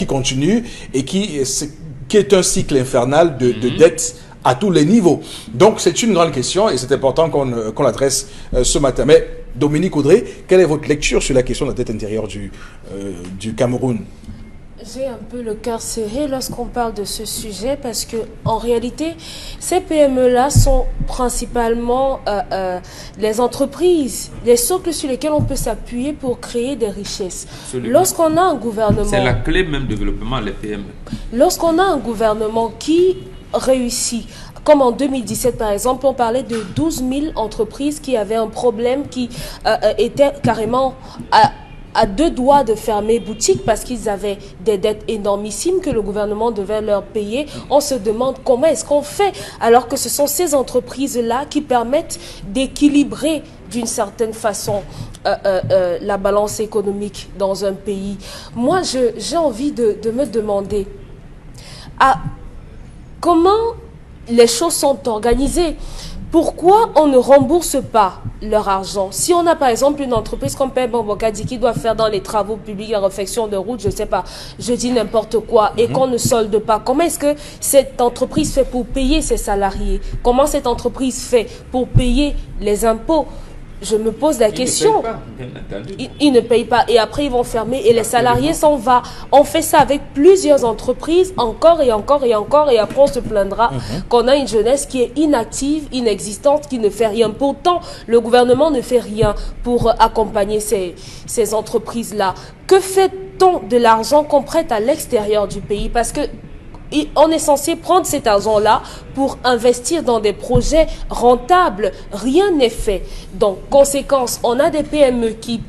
S2: continue et qui est un cycle infernal de dette à tous les niveaux. Donc, c'est une grande question et c'est important qu'on l'adresse ce matin. Mais, Dominique Audrey, quelle est votre lecture sur la question de la dette intérieure du Cameroun?
S3: J'ai un peu le cœur serré lorsqu'on parle de ce sujet parce que en réalité, ces PME-là sont principalement les entreprises, les socles sur lesquels on peut s'appuyer pour créer des richesses. Lorsqu'on a un gouvernement...
S1: C'est la clé même du développement, les PME.
S3: Lorsqu'on a un gouvernement qui réussit, comme en 2017 par exemple, on parlait de 12 000 entreprises qui avaient un problème, qui étaient carrément à deux doigts de fermer boutique parce qu'ils avaient des dettes énormissimes que le gouvernement devait leur payer. On se demande comment est-ce qu'on fait alors que ce sont ces entreprises-là qui permettent d'équilibrer d'une certaine façon la balance économique dans un pays. Moi, j'ai envie de me demander comment les choses sont organisées. Pourquoi on ne rembourse pas leur argent? Si on a par exemple une entreprise comme Père Bambokadi qui doit faire dans les travaux publics, la réfection de route, je ne sais pas, je dis n'importe quoi, et qu'on ne solde pas, comment est-ce que cette entreprise fait pour payer ses salariés? Comment cette entreprise fait pour payer les impôts? Je me pose la question. Ils ne payent pas et après ils vont fermer et les salariés s'en vont. On fait ça avec plusieurs entreprises encore et encore et encore et après on se plaindra qu'on a une jeunesse qui est inactive, inexistante, qui ne fait rien. Pourtant, le gouvernement ne fait rien pour accompagner ces entreprises-là. Que fait-on de l'argent qu'on prête à l'extérieur du pays? Parce que on est censé prendre cet argent-là pour investir dans des projets rentables. Rien n'est fait. Donc, conséquence, on a des PME qui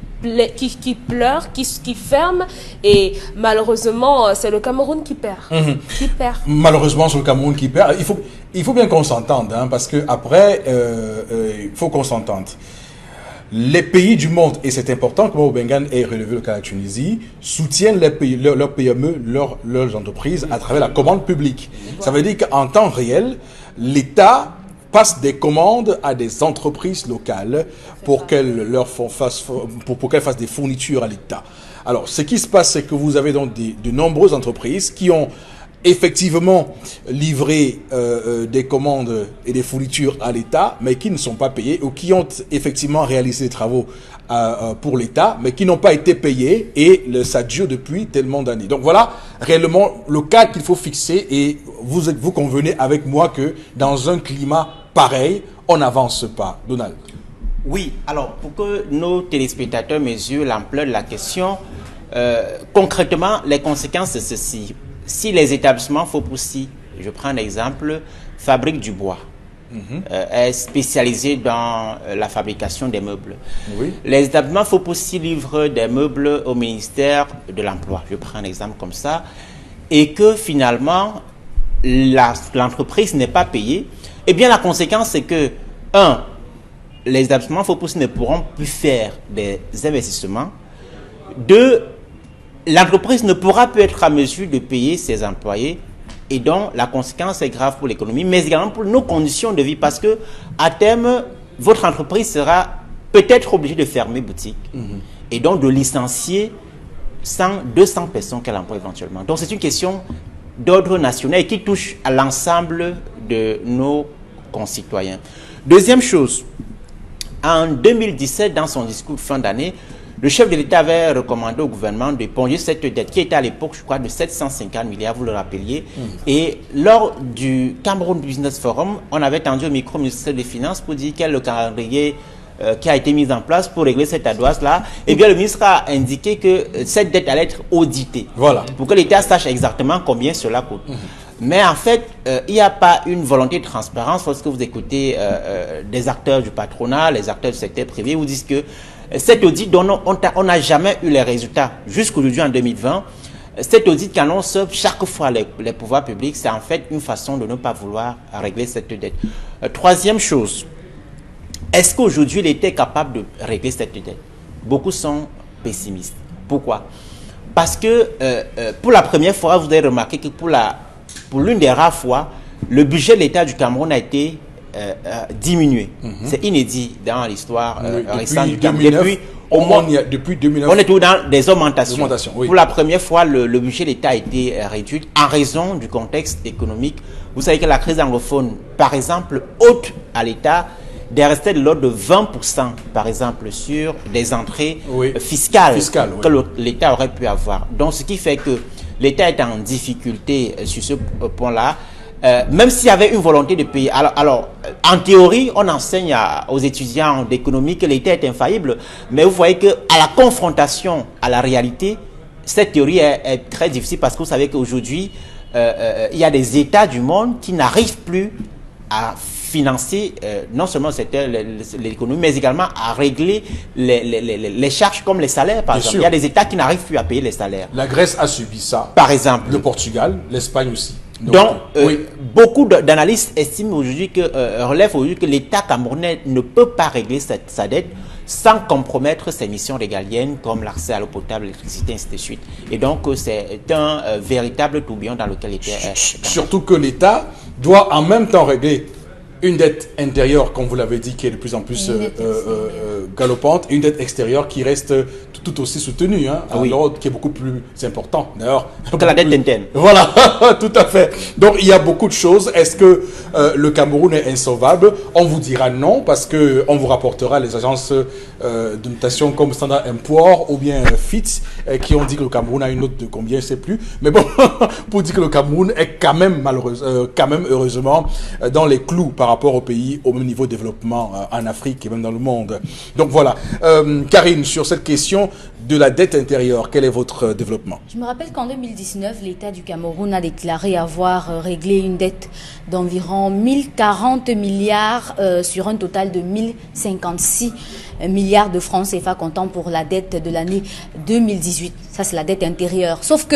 S3: pleurent, qui ferment et malheureusement, c'est le Cameroun qui perd. Qui perd.
S2: Malheureusement, c'est le Cameroun qui perd. Il faut bien qu'on s'entende, hein, parce que après, il faut qu'on s'entende. Les pays du monde, et c'est important que Bengan ait relevé le cas de la Tunisie, soutiennent leurs PME, leurs entreprises à travers la commande publique. Ça veut dire qu'en temps réel, l'État passe des commandes à des entreprises locales pour qu'elles fassent des fournitures à l'État. Alors, ce qui se passe, c'est que vous avez donc de nombreuses entreprises qui ont effectivement livré des commandes et des fournitures à l'État, mais qui ne sont pas payées, ou qui ont effectivement réalisé des travaux pour l'État, mais qui n'ont pas été payés, et ça dure depuis tellement d'années. Donc voilà réellement le cas qu'il faut fixer, et vous convenez avec moi que dans un climat pareil, on n'avance pas. Donald.
S4: Oui, alors pour que nos téléspectateurs mesurent l'ampleur de la question, concrètement, les conséquences, c'est ceci. Si les établissements Fopoussi, je prends un exemple, fabriquent du bois, est spécialisé dans la fabrication des meubles. Oui. Les établissements Fopoussi livrent des meubles au ministère de l'Emploi, je prends un exemple comme ça, et que finalement, l'entreprise n'est pas payée, eh bien la conséquence c'est que, les établissements Fopoussi ne pourront plus faire des investissements, 2, l'entreprise ne pourra plus être à mesure de payer ses employés et donc la conséquence est grave pour l'économie, mais également pour nos conditions de vie parce que à terme, votre entreprise sera peut-être obligée de fermer boutique et donc de licencier 200 personnes qu'elle emploie éventuellement. Donc c'est une question d'ordre national et qui touche à l'ensemble de nos concitoyens. Deuxième chose, en 2017, dans son discours de fin d'année, le chef de l'État avait recommandé au gouvernement d'éponger cette dette qui était à l'époque, je crois, de 750 milliards, vous le rappeliez. Et lors du Cameroun Business Forum, on avait tendu au micro-ministère des Finances pour dire quel est le calendrier qui a été mise en place pour régler cette ardoise-là, eh bien le ministre a indiqué que cette dette allait être auditée.
S2: Voilà.
S4: Pour que l'État sache exactement combien cela coûte. Mais en fait, il n'y a pas une volonté de transparence lorsque vous écoutez des acteurs du patronat, les acteurs du secteur privé, vous disent que cet audit dont on n'a jamais eu les résultats jusqu'aujourd'hui en 2020, cet audit qu'annonce chaque fois les pouvoirs publics, c'est en fait une façon de ne pas vouloir régler cette dette. Troisième chose, est-ce qu'aujourd'hui l'État est capable de régler cette dette? Beaucoup sont pessimistes. Pourquoi? Parce que pour la première fois, vous avez remarqué que pour l'une des rares fois, le budget de l'État du Cameroun a été diminué. C'est inédit dans l'histoire récente du Cameroun.
S2: Depuis 2009,
S4: on est tout dans des augmentations.
S2: Oui.
S4: Pour la première fois, le budget de l'État a été réduit en raison du contexte économique. Vous savez que la crise anglophone, par exemple, ôte à l'État des recettes de l'ordre de 20%, par exemple, sur des entrées fiscales que l'État aurait pu avoir. Donc, ce qui fait que l'État est en difficulté sur ce point-là. Même s'il y avait une volonté de payer. Alors, en théorie, on enseigne aux étudiants d'économie que l'État est infaillible, mais vous voyez qu'à la confrontation à la réalité, cette théorie est très difficile parce que vous savez qu'aujourd'hui, il y a des États du monde qui n'arrivent plus à financer non seulement l'économie, mais également à régler les charges comme les salaires, par exemple. Il y a des États qui n'arrivent plus à payer les salaires.
S2: La Grèce a subi ça.
S4: Par exemple.
S2: Le Portugal, l'Espagne aussi.
S4: Donc, beaucoup d'analystes estiment aujourd'hui relèvent aujourd'hui que l'État camerounais ne peut pas régler sa dette sans compromettre ses missions régaliennes comme l'accès à l'eau potable, l'électricité, ainsi de suite. Et donc, c'est un véritable tourbillon dans lequel l'État est.
S2: Surtout que l'État doit en même temps régler une dette intérieure, comme vous l'avez dit, qui est de plus en plus galopante, et une dette extérieure qui reste tout aussi soutenue, hein, qui est beaucoup plus important. D'ailleurs,
S4: que la dette interne.
S2: Voilà, tout à fait. Donc, il y a beaucoup de choses. Est-ce que le Cameroun est insolvable? On vous dira non, parce qu'on vous rapportera les agences de notation comme Standard & Poor's ou bien Fitch, qui ont dit que le Cameroun a une note de combien, je ne sais plus. Mais bon, pour dire que le Cameroun est quand même, heureusement, dans les clous par rapport au pays au même niveau de développement en Afrique et même dans le monde. Donc voilà. Karine, sur cette question de la dette intérieure, quel est votre développement?
S5: Je me rappelle qu'en 2019, l'État du Cameroun a déclaré avoir réglé une dette d'environ 1040 milliards sur un total de 1056 milliards de francs CFA comptant pour la dette de l'année 2018. Ça, c'est la dette intérieure. Sauf que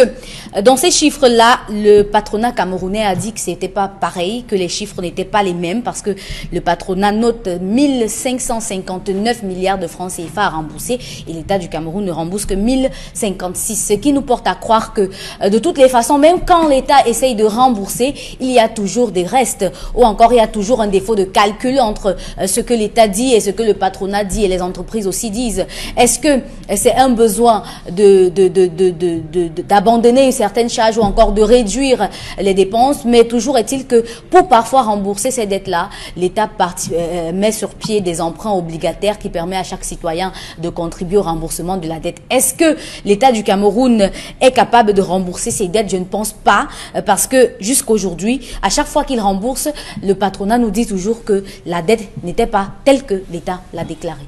S5: dans ces chiffres-là, le patronat camerounais a dit que c'était pas pareil, que les chiffres n'étaient pas les mêmes parce que le patronat note 1559 milliards de francs CFA à rembourser et l'État du Cameroun ne rembourse que 1056. Ce qui nous porte à croire que de toutes les façons, même quand l'État essaye de rembourser, il y a toujours des restes ou encore il y a toujours un défaut de calcul entre ce que l'État dit et ce que le patronat dit et les entreprises aussi disent. Est-ce que c'est un besoin d'abandonner certaines charges ou encore de réduire les dépenses? Mais toujours est-il que pour parfois rembourser ces dettes-là, l'État met sur pied des emprunts obligataires qui permettent à chaque citoyen de contribuer au remboursement de la dette. Est-ce que l'État du Cameroun est capable de rembourser ses dettes? Je ne pense pas, parce que jusqu'aujourd'hui, à chaque fois qu'il rembourse, le patronat nous dit toujours que la dette n'était pas telle que l'État l'a déclarée.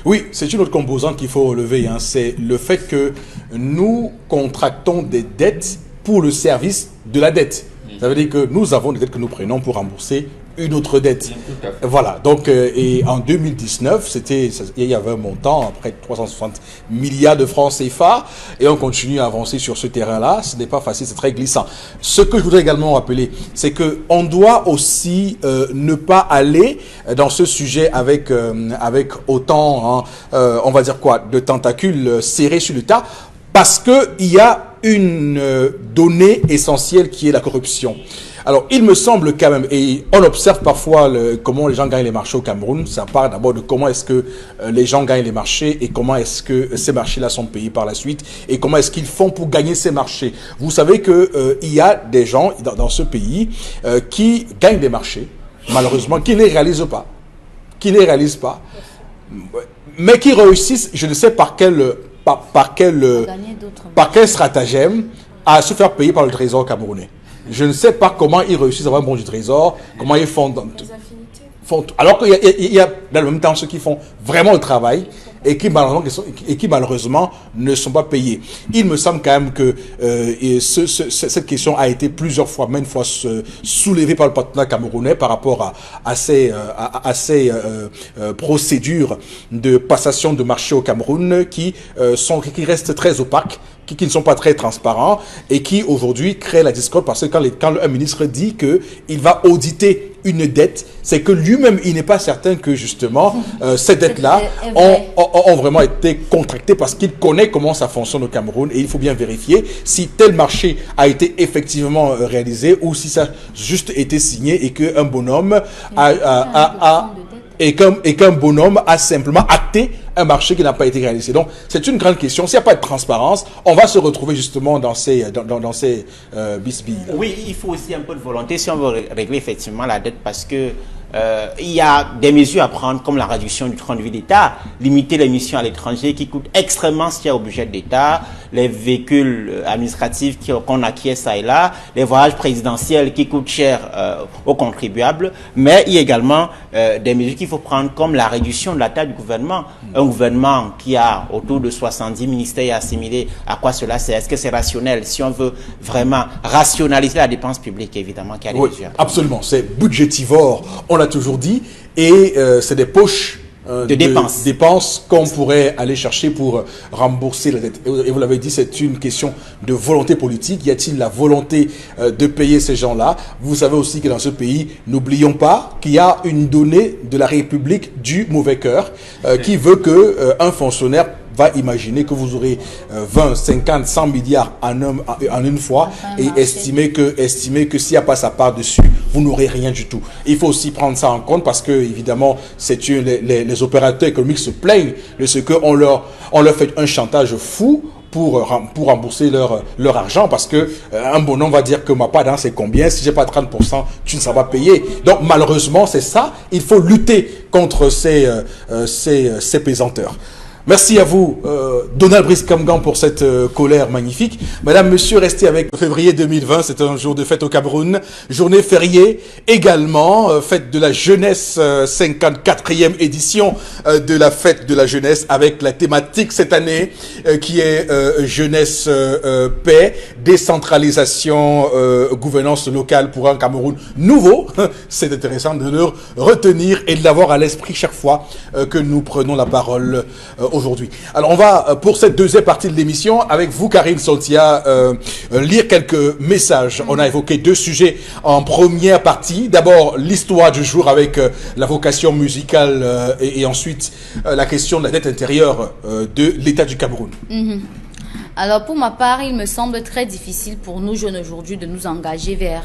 S2: Oui, c'est une autre composante qu'il faut relever. Hein. C'est le fait que nous contractons des dettes pour le service de la dette. Ça veut dire que nous avons des dettes que nous prenons pour rembourser une autre dette. Voilà. Donc, et en 2019, il y avait un montant, près de 360 milliards de francs CFA, et on continue à avancer sur ce terrain-là. Ce n'est pas facile, c'est très glissant. Ce que je voudrais également rappeler, c'est que on doit aussi ne pas aller dans ce sujet avec autant, on va dire quoi, de tentacules serrés sur l'État, parce que il y a une donnée essentielle qui est la corruption. Alors, il me semble quand même, et on observe parfois comment les gens gagnent les marchés au Cameroun. Ça part d'abord de comment est-ce que les gens gagnent les marchés et comment est-ce que ces marchés-là sont payés par la suite et comment est-ce qu'ils font pour gagner ces marchés. Vous savez que il y a des gens dans ce pays qui gagnent des marchés, malheureusement, qui ne les réalisent pas. Mais qui réussissent, je ne sais par quel stratagème, à se faire payer par le trésor camerounais. Je ne sais pas comment ils réussissent à avoir un bon du trésor, comment ils font alors qu'il y a dans le même temps ceux qui font vraiment le travail et qui malheureusement ne sont pas payés. Il me semble quand même que cette question a été plusieurs fois, maintes fois soulevée par le partenaire camerounais par rapport à ces procédures de passation de marché au Cameroun qui restent très opaques, qui ne sont pas très transparents et qui aujourd'hui créent la discorde parce que quand un ministre dit qu'il va auditer une dette, c'est que lui-même il n'est pas certain que justement ces dettes-là ont vraiment été contractées parce qu'il connaît comment ça fonctionne au Cameroun et il faut bien vérifier si tel marché a été effectivement réalisé ou si ça a juste été signé et qu'un bonhomme qu'un bonhomme a simplement acté un marché qui n'a pas été réalisé. Donc, c'est une grande question. S'il n'y a pas de transparence, on va se retrouver justement dans ces bisbilles.
S4: Oui, il faut aussi un peu de volonté si on veut régler effectivement la dette parce que il y a des mesures à prendre comme la réduction du train de vie d'État, limiter les missions à l'étranger qui coûtent extrêmement cher au budget d'État, les véhicules administratifs qu'on acquiert ça et là, les voyages présidentiels qui coûtent cher aux contribuables, mais il y a également des mesures qu'il faut prendre comme la réduction de la taille du gouvernement. Un gouvernement qui a autour de 70 ministères et assimilés, à quoi cela sert? Est-ce que c'est rationnel? Si on veut vraiment rationaliser la dépense publique, évidemment qu'il y a des mesures.
S2: Absolument, c'est budgétivore, on l'a toujours dit, et c'est des poches de dépenses qu'on pourrait aller chercher pour rembourser la dette. Et vous l'avez dit, c'est une question de volonté politique. Y a-t-il la volonté de payer ces gens-là? Vous savez aussi que dans ce pays, n'oublions pas qu'il y a une donnée de la République du mauvais cœur qui veut que un fonctionnaire va imaginer que vous aurez 20, 50, 100 milliards en une fois et estimer que s'il n'y a pas sa part dessus, vous n'aurez rien du tout. Il faut aussi prendre ça en compte parce que, évidemment, les opérateurs économiques se plaignent de ce qu'on leur fait un chantage fou pour rembourser leur argent parce que un bonhomme va dire que ma part c'est combien, si j'ai pas 30%, tu ne seras pas payé. Donc malheureusement, c'est ça, il faut lutter contre ces pesanteurs. Merci à vous, Donald Brice-Kamgan, pour cette colère magnifique. Madame, monsieur, restez avec février 2020. C'est un jour de fête au Cameroun. Journée fériée également. Fête de la jeunesse, 54e édition de la fête de la jeunesse avec la thématique cette année qui est jeunesse, paix, décentralisation, gouvernance locale pour un Cameroun nouveau. C'est intéressant de le retenir et de l'avoir à l'esprit chaque fois que nous prenons la parole aujourd'hui. Alors on va pour cette deuxième partie de l'émission avec vous Karine Soltia lire quelques messages. On a évoqué deux sujets en première partie. D'abord l'histoire du jour avec la vocation musicale et ensuite la question de la dette intérieure de l'État du Cameroun.
S5: Alors pour ma part, il me semble très difficile pour nous jeunes aujourd'hui de nous engager vers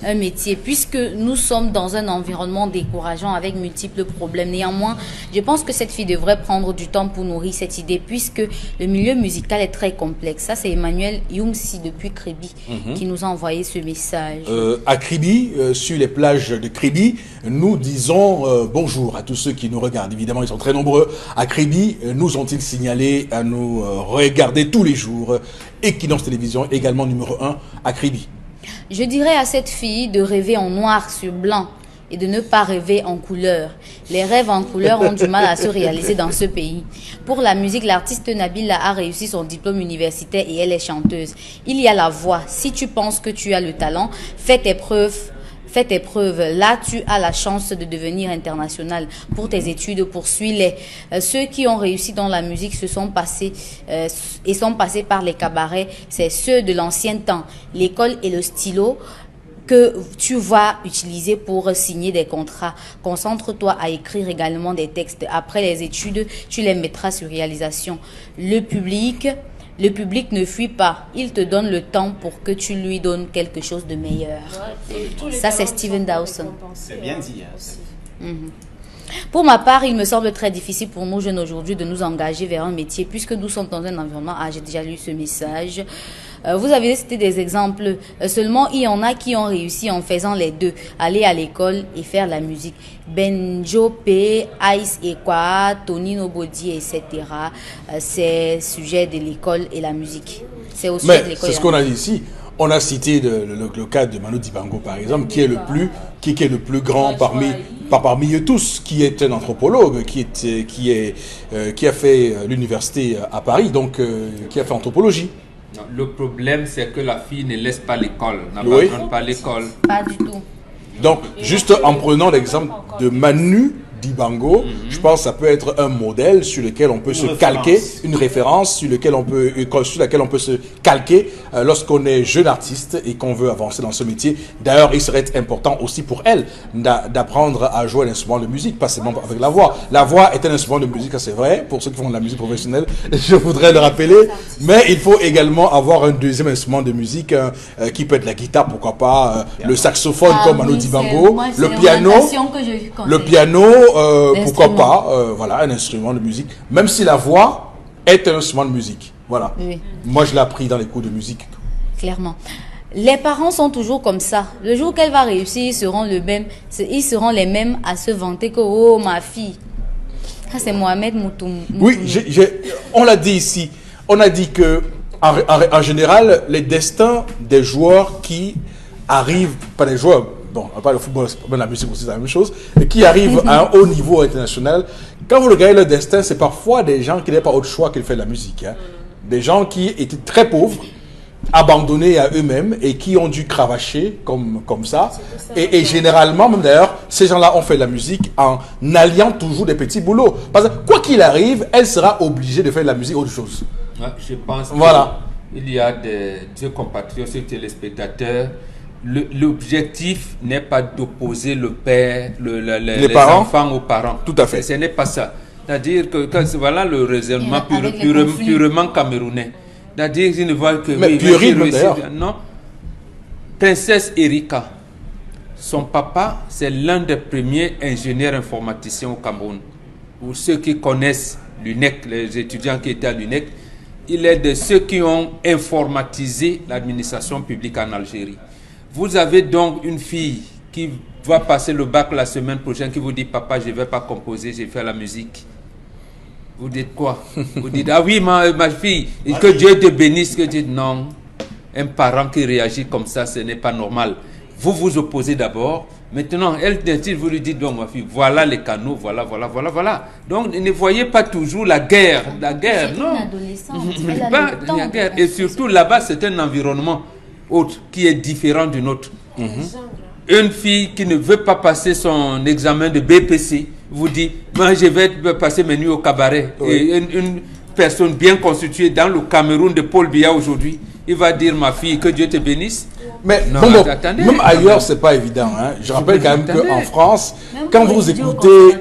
S5: un métier puisque nous sommes dans un environnement décourageant avec multiples problèmes. Néanmoins, je pense que cette fille devrait prendre du temps pour nourrir cette idée puisque le milieu musical est très complexe. Ça, c'est Emmanuel Youmsi depuis Kribi qui nous a envoyé ce message.
S2: À Kribi, sur les plages de Kribi, nous disons bonjour à tous ceux qui nous regardent. Évidemment, ils sont très nombreux. À Kribi, nous ont-ils signalé à nous regarder tous les jours. Equinox Télévision, également numéro 1 à Kribi.
S5: Je dirais à cette fille de rêver en noir sur blanc et de ne pas rêver en couleur. Les rêves en couleur ont du mal à se réaliser dans ce pays. Pour la musique, l'artiste Nabila a réussi son diplôme universitaire et elle est chanteuse. Il y a la voix. Si tu penses que tu as le talent, fais tes preuves. Fais tes preuves. Là, tu as la chance de devenir international. Pour tes études, poursuis-les. Ceux qui ont réussi dans la musique sont passés par les cabarets. C'est ceux de l'ancien temps. L'école et le stylo que tu vas utiliser pour signer des contrats. Concentre-toi à écrire également des textes. Après les études, tu les mettras sur réalisation. Le public ne fuit pas. Il te donne le temps pour que tu lui donnes quelque chose de meilleur. Ça, c'est Steven Dawson.
S4: C'est bien dit.
S5: Pour ma part, il me semble très difficile pour nous jeunes aujourd'hui de nous engager vers un métier puisque nous sommes dans un environnement... Ah, j'ai déjà lu ce message. Vous avez cité des exemples. Seulement, il y en a qui ont réussi en faisant les deux. Aller à l'école et faire la musique. Benjo P, Ice Ekwa, Tony Nobody, etc. C'est sujet de l'école et la musique. C'est au sujet de l'école.
S2: C'est ce qu'on a dit ici. On a cité le cas de Manu Dibango, par exemple, qui est le plus grand parmi parmi eux tous, qui est un anthropologue, qui a fait l'université à Paris, donc qui a fait anthropologie.
S1: Non, le problème, c'est que la fille ne laisse pas l'école, n'abandonne pas l'école.
S5: Pas du tout.
S2: Donc, juste en prenant l'exemple de Manu Dibango, je pense que ça peut être un modèle sur lequel on peut se calquer, une référence sur laquelle on peut se calquer lorsqu'on est jeune artiste et qu'on veut avancer dans ce métier. D'ailleurs, il serait important aussi pour elle d'apprendre à jouer un instrument de musique, pas seulement avec la voix. La voix est un instrument de musique, c'est vrai, pour ceux qui font de la musique professionnelle, je voudrais le rappeler, mais il faut également avoir un deuxième instrument de musique qui peut être la guitare, pourquoi pas, le saxophone comme Manu Dibango, le piano, pourquoi pas, voilà, un instrument de musique, même si la voix est un instrument de musique. Voilà. Oui. Moi, je l'ai appris dans les cours de musique.
S5: Clairement. Les parents sont toujours comme ça. Le jour qu'elle va réussir, ils seront les mêmes à se vanter que, oh, ma fille. Ça, c'est Mohamed Moutoum.
S2: Oui, on l'a dit ici. On a dit que, en général, les destins des joueurs qui arrivent, pas des joueurs, bon, pas le football, même la musique aussi, c'est la même chose, et qui arrivent à un haut niveau international, quand vous regardez leur destin, c'est parfois des gens qui n'avaient pas autre choix que de faire de la musique. Hein. Des gens qui étaient très pauvres, abandonnés à eux-mêmes et qui ont dû cravacher comme ça. Et généralement, même d'ailleurs, ces gens-là ont fait de la musique en alliant toujours des petits boulots. Parce que quoi qu'il arrive, elle sera obligée de faire de la musique autre chose.
S1: Ouais, je pense qu'il y a des compatriotes, des téléspectateurs. L'objectif n'est pas d'opposer le père, les enfants aux parents.
S2: Tout à fait.
S1: Ce n'est pas ça. C'est-à-dire que voilà le raisonnement purement camerounais. C'est-à-dire qu'ils ne voient que...
S2: Mais puéril, d'ailleurs.
S1: Non. Princesse Erika, son papa, c'est l'un des premiers ingénieurs informaticiens au Cameroun. Pour ceux qui connaissent l'UNEC, les étudiants qui étaient à l'UNEC, il est de ceux qui ont informatisé l'administration publique en Algérie. Vous avez donc une fille qui va passer le bac la semaine prochaine, qui vous dit, papa, je ne vais pas composer, je vais faire la musique. Vous dites quoi? Vous dites, ah oui, ma fille, que Dieu te bénisse. Que Dieu... Non, un parent qui réagit comme ça, ce n'est pas normal. Vous vous opposez d'abord. Maintenant, vous lui dites, donc ma fille, voilà les canaux, voilà. Donc, ne voyez pas toujours la guerre. La guerre, non. La guerre. Et surtout, là-bas, c'est un environnement autre qui est différent du nôtre. Une fille qui ne veut pas passer son examen de BPC vous dit, moi je vais passer mes nuits au cabaret. Oui. Et une personne bien constituée dans le Cameroun de Paul Biya aujourd'hui, il va dire, ma fille, que Dieu te bénisse.
S2: Mais non, attendez, même ailleurs, c'est pas évident. Hein. Je rappelle quand même qu'en France, quand vous écoutez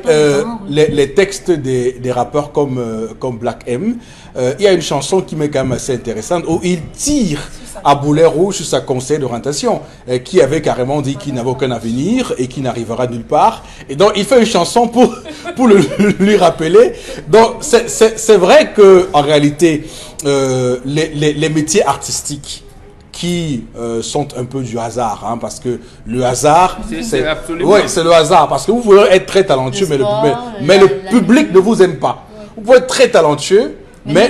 S2: les textes des rappeurs comme Black M, il y a une chanson qui m'est quand même assez intéressante où il tire à boulet rouge sur sa conseil d'orientation, qui avait carrément dit qu'il n'avait aucun avenir et qu'il n'arrivera nulle part. Et donc, il fait une chanson pour lui rappeler. Donc, c'est vrai que en réalité, les métiers artistiques qui sont un peu du hasard, hein, parce que le hasard, c'est le hasard, parce que vous pouvez être très talentueux, mais le public ne vous aime pas. Vous pouvez être très talentueux, mais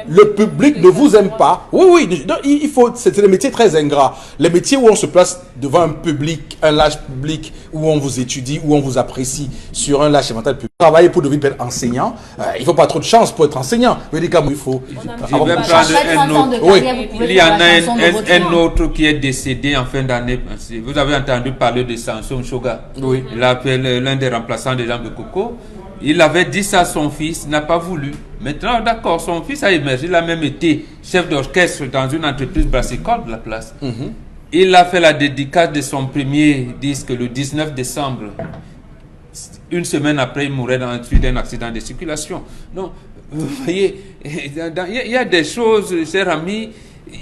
S2: le public ne vous aime pas. Oui, il faut. C'est des métiers très ingrats. Les métiers où on se place devant un public, un large public, où on vous étudie, où on vous apprécie sur un large éventail public. Travailler pour devenir enseignant, il ne faut pas trop de chance pour être enseignant. Il faut.
S1: Je vais prendre un autre. Oui. Il y en a un autre qui est décédé en fin d'année. Vous avez entendu parler de Samson Shoga.
S2: Oui.
S1: Il appelle l'un des remplaçants de Jean Bekoko. Il avait dit ça à son fils, n'a pas voulu. Maintenant, d'accord, son fils a émergé. Il a même été chef d'orchestre dans une entreprise brassicole de la place. Il a fait la dédicace de son premier disque le 19 décembre. Une semaine après, il mourait suite d'un accident de circulation. Donc, vous voyez, il y a des choses, chers amis,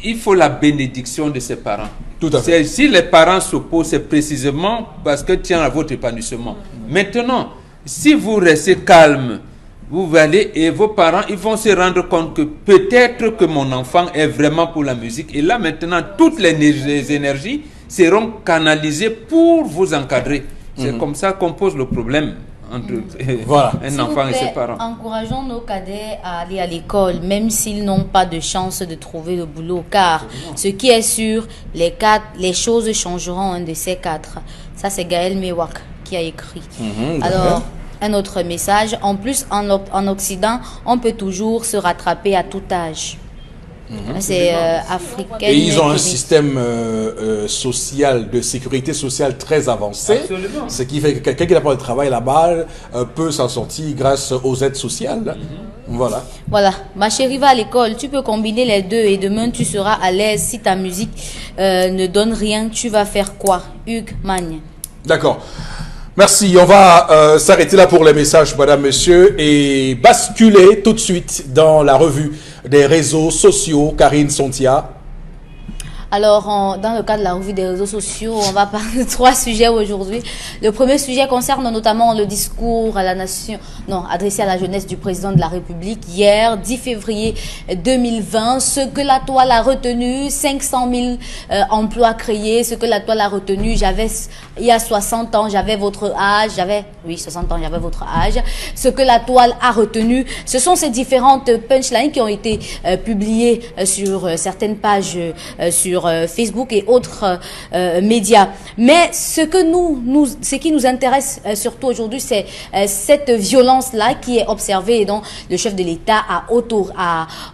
S1: il faut la bénédiction de ses parents.
S2: Tout à fait.
S1: Si les parents s'opposent, c'est précisément parce que tient à votre épanouissement. Maintenant, si vous restez calme, vous allez et vos parents, ils vont se rendre compte que peut-être que mon enfant est vraiment pour la musique. Et là, maintenant, toutes les énergies seront canalisées pour vous encadrer. C'est comme ça qu'on pose le problème entre un enfant et ses parents.
S5: Encourageons nos cadets à aller à l'école, même s'ils n'ont pas de chance de trouver le boulot. Car ce qui est sûr, les choses changeront un de ces quatre. Ça, c'est Gaël Mewak qui a écrit. Alors, un autre message. En plus, en Occident, on peut toujours se rattraper à tout âge. C'est africain.
S2: Et ils ont un système social, de sécurité sociale très avancé.
S1: Absolument.
S2: Ce qui fait que quelqu'un qui n'a pas de travail là-bas peut s'en sortir grâce aux aides sociales. Voilà.
S5: Voilà. Ma chérie va à l'école. Tu peux combiner les deux et demain tu seras à l'aise. Si ta musique ne donne rien, tu vas faire quoi? Hugues Magne.
S2: D'accord. Merci. On va s'arrêter là pour les messages, madame, monsieur, et basculer tout de suite dans la revue des réseaux sociaux. Karine Sontia.
S5: Alors, dans le cadre de la revue des réseaux sociaux, on va parler de 3 sujets aujourd'hui. Le premier sujet concerne notamment le discours à la nation, adressé à la jeunesse du président de la République hier, 10 février 2020. Ce que la toile a retenu, 500 000 emplois créés. Ce que la toile a retenu, il y a 60 ans, j'avais votre âge. 60 ans, j'avais votre âge. Ce que la toile a retenu, ce sont ces différentes punchlines qui ont été publiées sur certaines pages sur Facebook et autres médias. Mais ce qui nous intéresse surtout aujourd'hui, c'est cette violence-là qui est observée et dont le chef de l'État a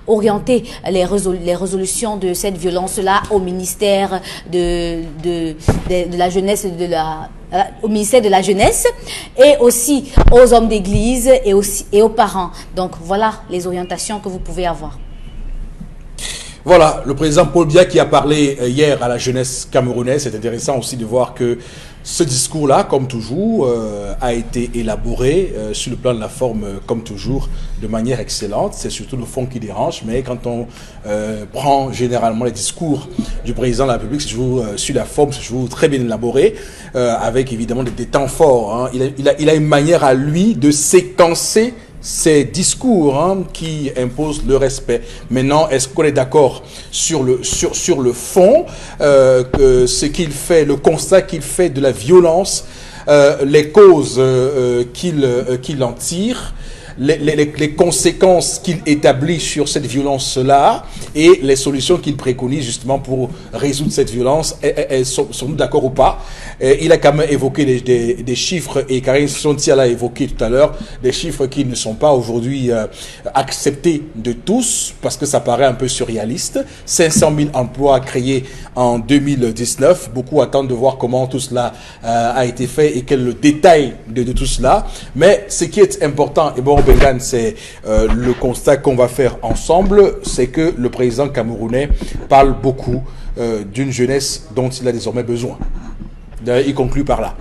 S5: orienté les résolutions de cette violence-là au ministère de la jeunesse au ministère de la Jeunesse et aussi aux hommes d'église et aux parents. Donc voilà les orientations que vous pouvez avoir.
S2: Voilà, le président Paul Biya qui a parlé hier à la jeunesse camerounaise. C'est intéressant aussi de voir que ce discours-là, comme toujours, a été élaboré sur le plan de la forme, comme toujours, de manière excellente. C'est surtout le fond qui dérange, mais quand on prend généralement les discours du président de la République, c'est toujours sur la forme, c'est toujours très bien élaboré, avec évidemment des temps forts. Hein. Il a une manière à lui de séquencer ces discours qui imposent le respect. Maintenant, est-ce qu'on est d'accord sur le fond, ce qu'il fait, le constat qu'il fait de la violence, les causes qu'il en tire, les conséquences qu'il établit sur cette violence-là et les solutions qu'il préconise justement pour résoudre cette violence, sont-nous d'accord ou pas? Il a quand même évoqué des chiffres, et Karine Sontia l'a évoqué tout à l'heure, des chiffres qui ne sont pas aujourd'hui acceptés de tous, parce que ça paraît un peu surréaliste. 500 000 emplois créés en 2019. Beaucoup attendent de voir comment tout cela a été fait et quel est le détail de tout cela. Mais ce qui est important, et bon, Bengan, c'est le constat qu'on va faire ensemble, c'est que le président camerounais parle beaucoup d'une jeunesse dont il a désormais besoin. Il conclut par là.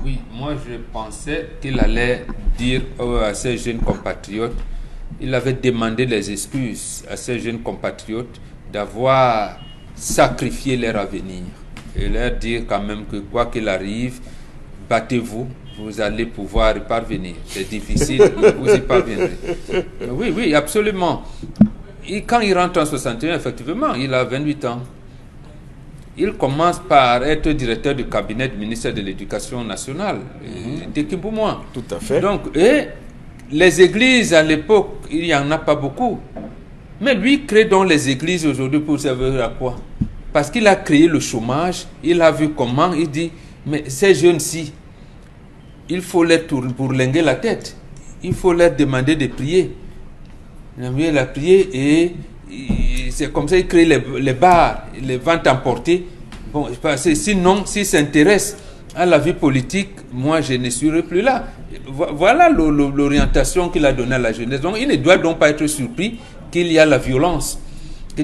S1: Oui, moi je pensais qu'il allait dire à ses jeunes compatriotes, il avait demandé les excuses à ses jeunes compatriotes d'avoir sacrifié leur avenir et leur dire quand même que quoi qu'il arrive, battez-vous, vous allez pouvoir y parvenir. C'est difficile, mais vous y parviendrez. Oui, absolument. Et quand il rentre en 61, effectivement, il a 28 ans. Il commence par être directeur du cabinet du ministère de l'Éducation nationale, d'Ekimboumouan.
S2: Tout à fait.
S1: Donc, et les églises à l'époque, il n'y en a pas beaucoup. Mais lui crée donc les églises aujourd'hui pour servir à quoi? Parce qu'il a créé le chômage, il a vu comment, il dit, mais ces jeunes-ci, il faut leur bourlinguer la tête, il faut leur demander de prier. La prier et c'est comme ça qu'il crée les bars, les ventes emportées. Bon, sinon, s'il s'intéresse à la vie politique, moi je ne serai plus là. Voilà l'orientation qu'il a donnée à la jeunesse. Donc il ne doit donc pas être surpris qu'il y a la violence. C'est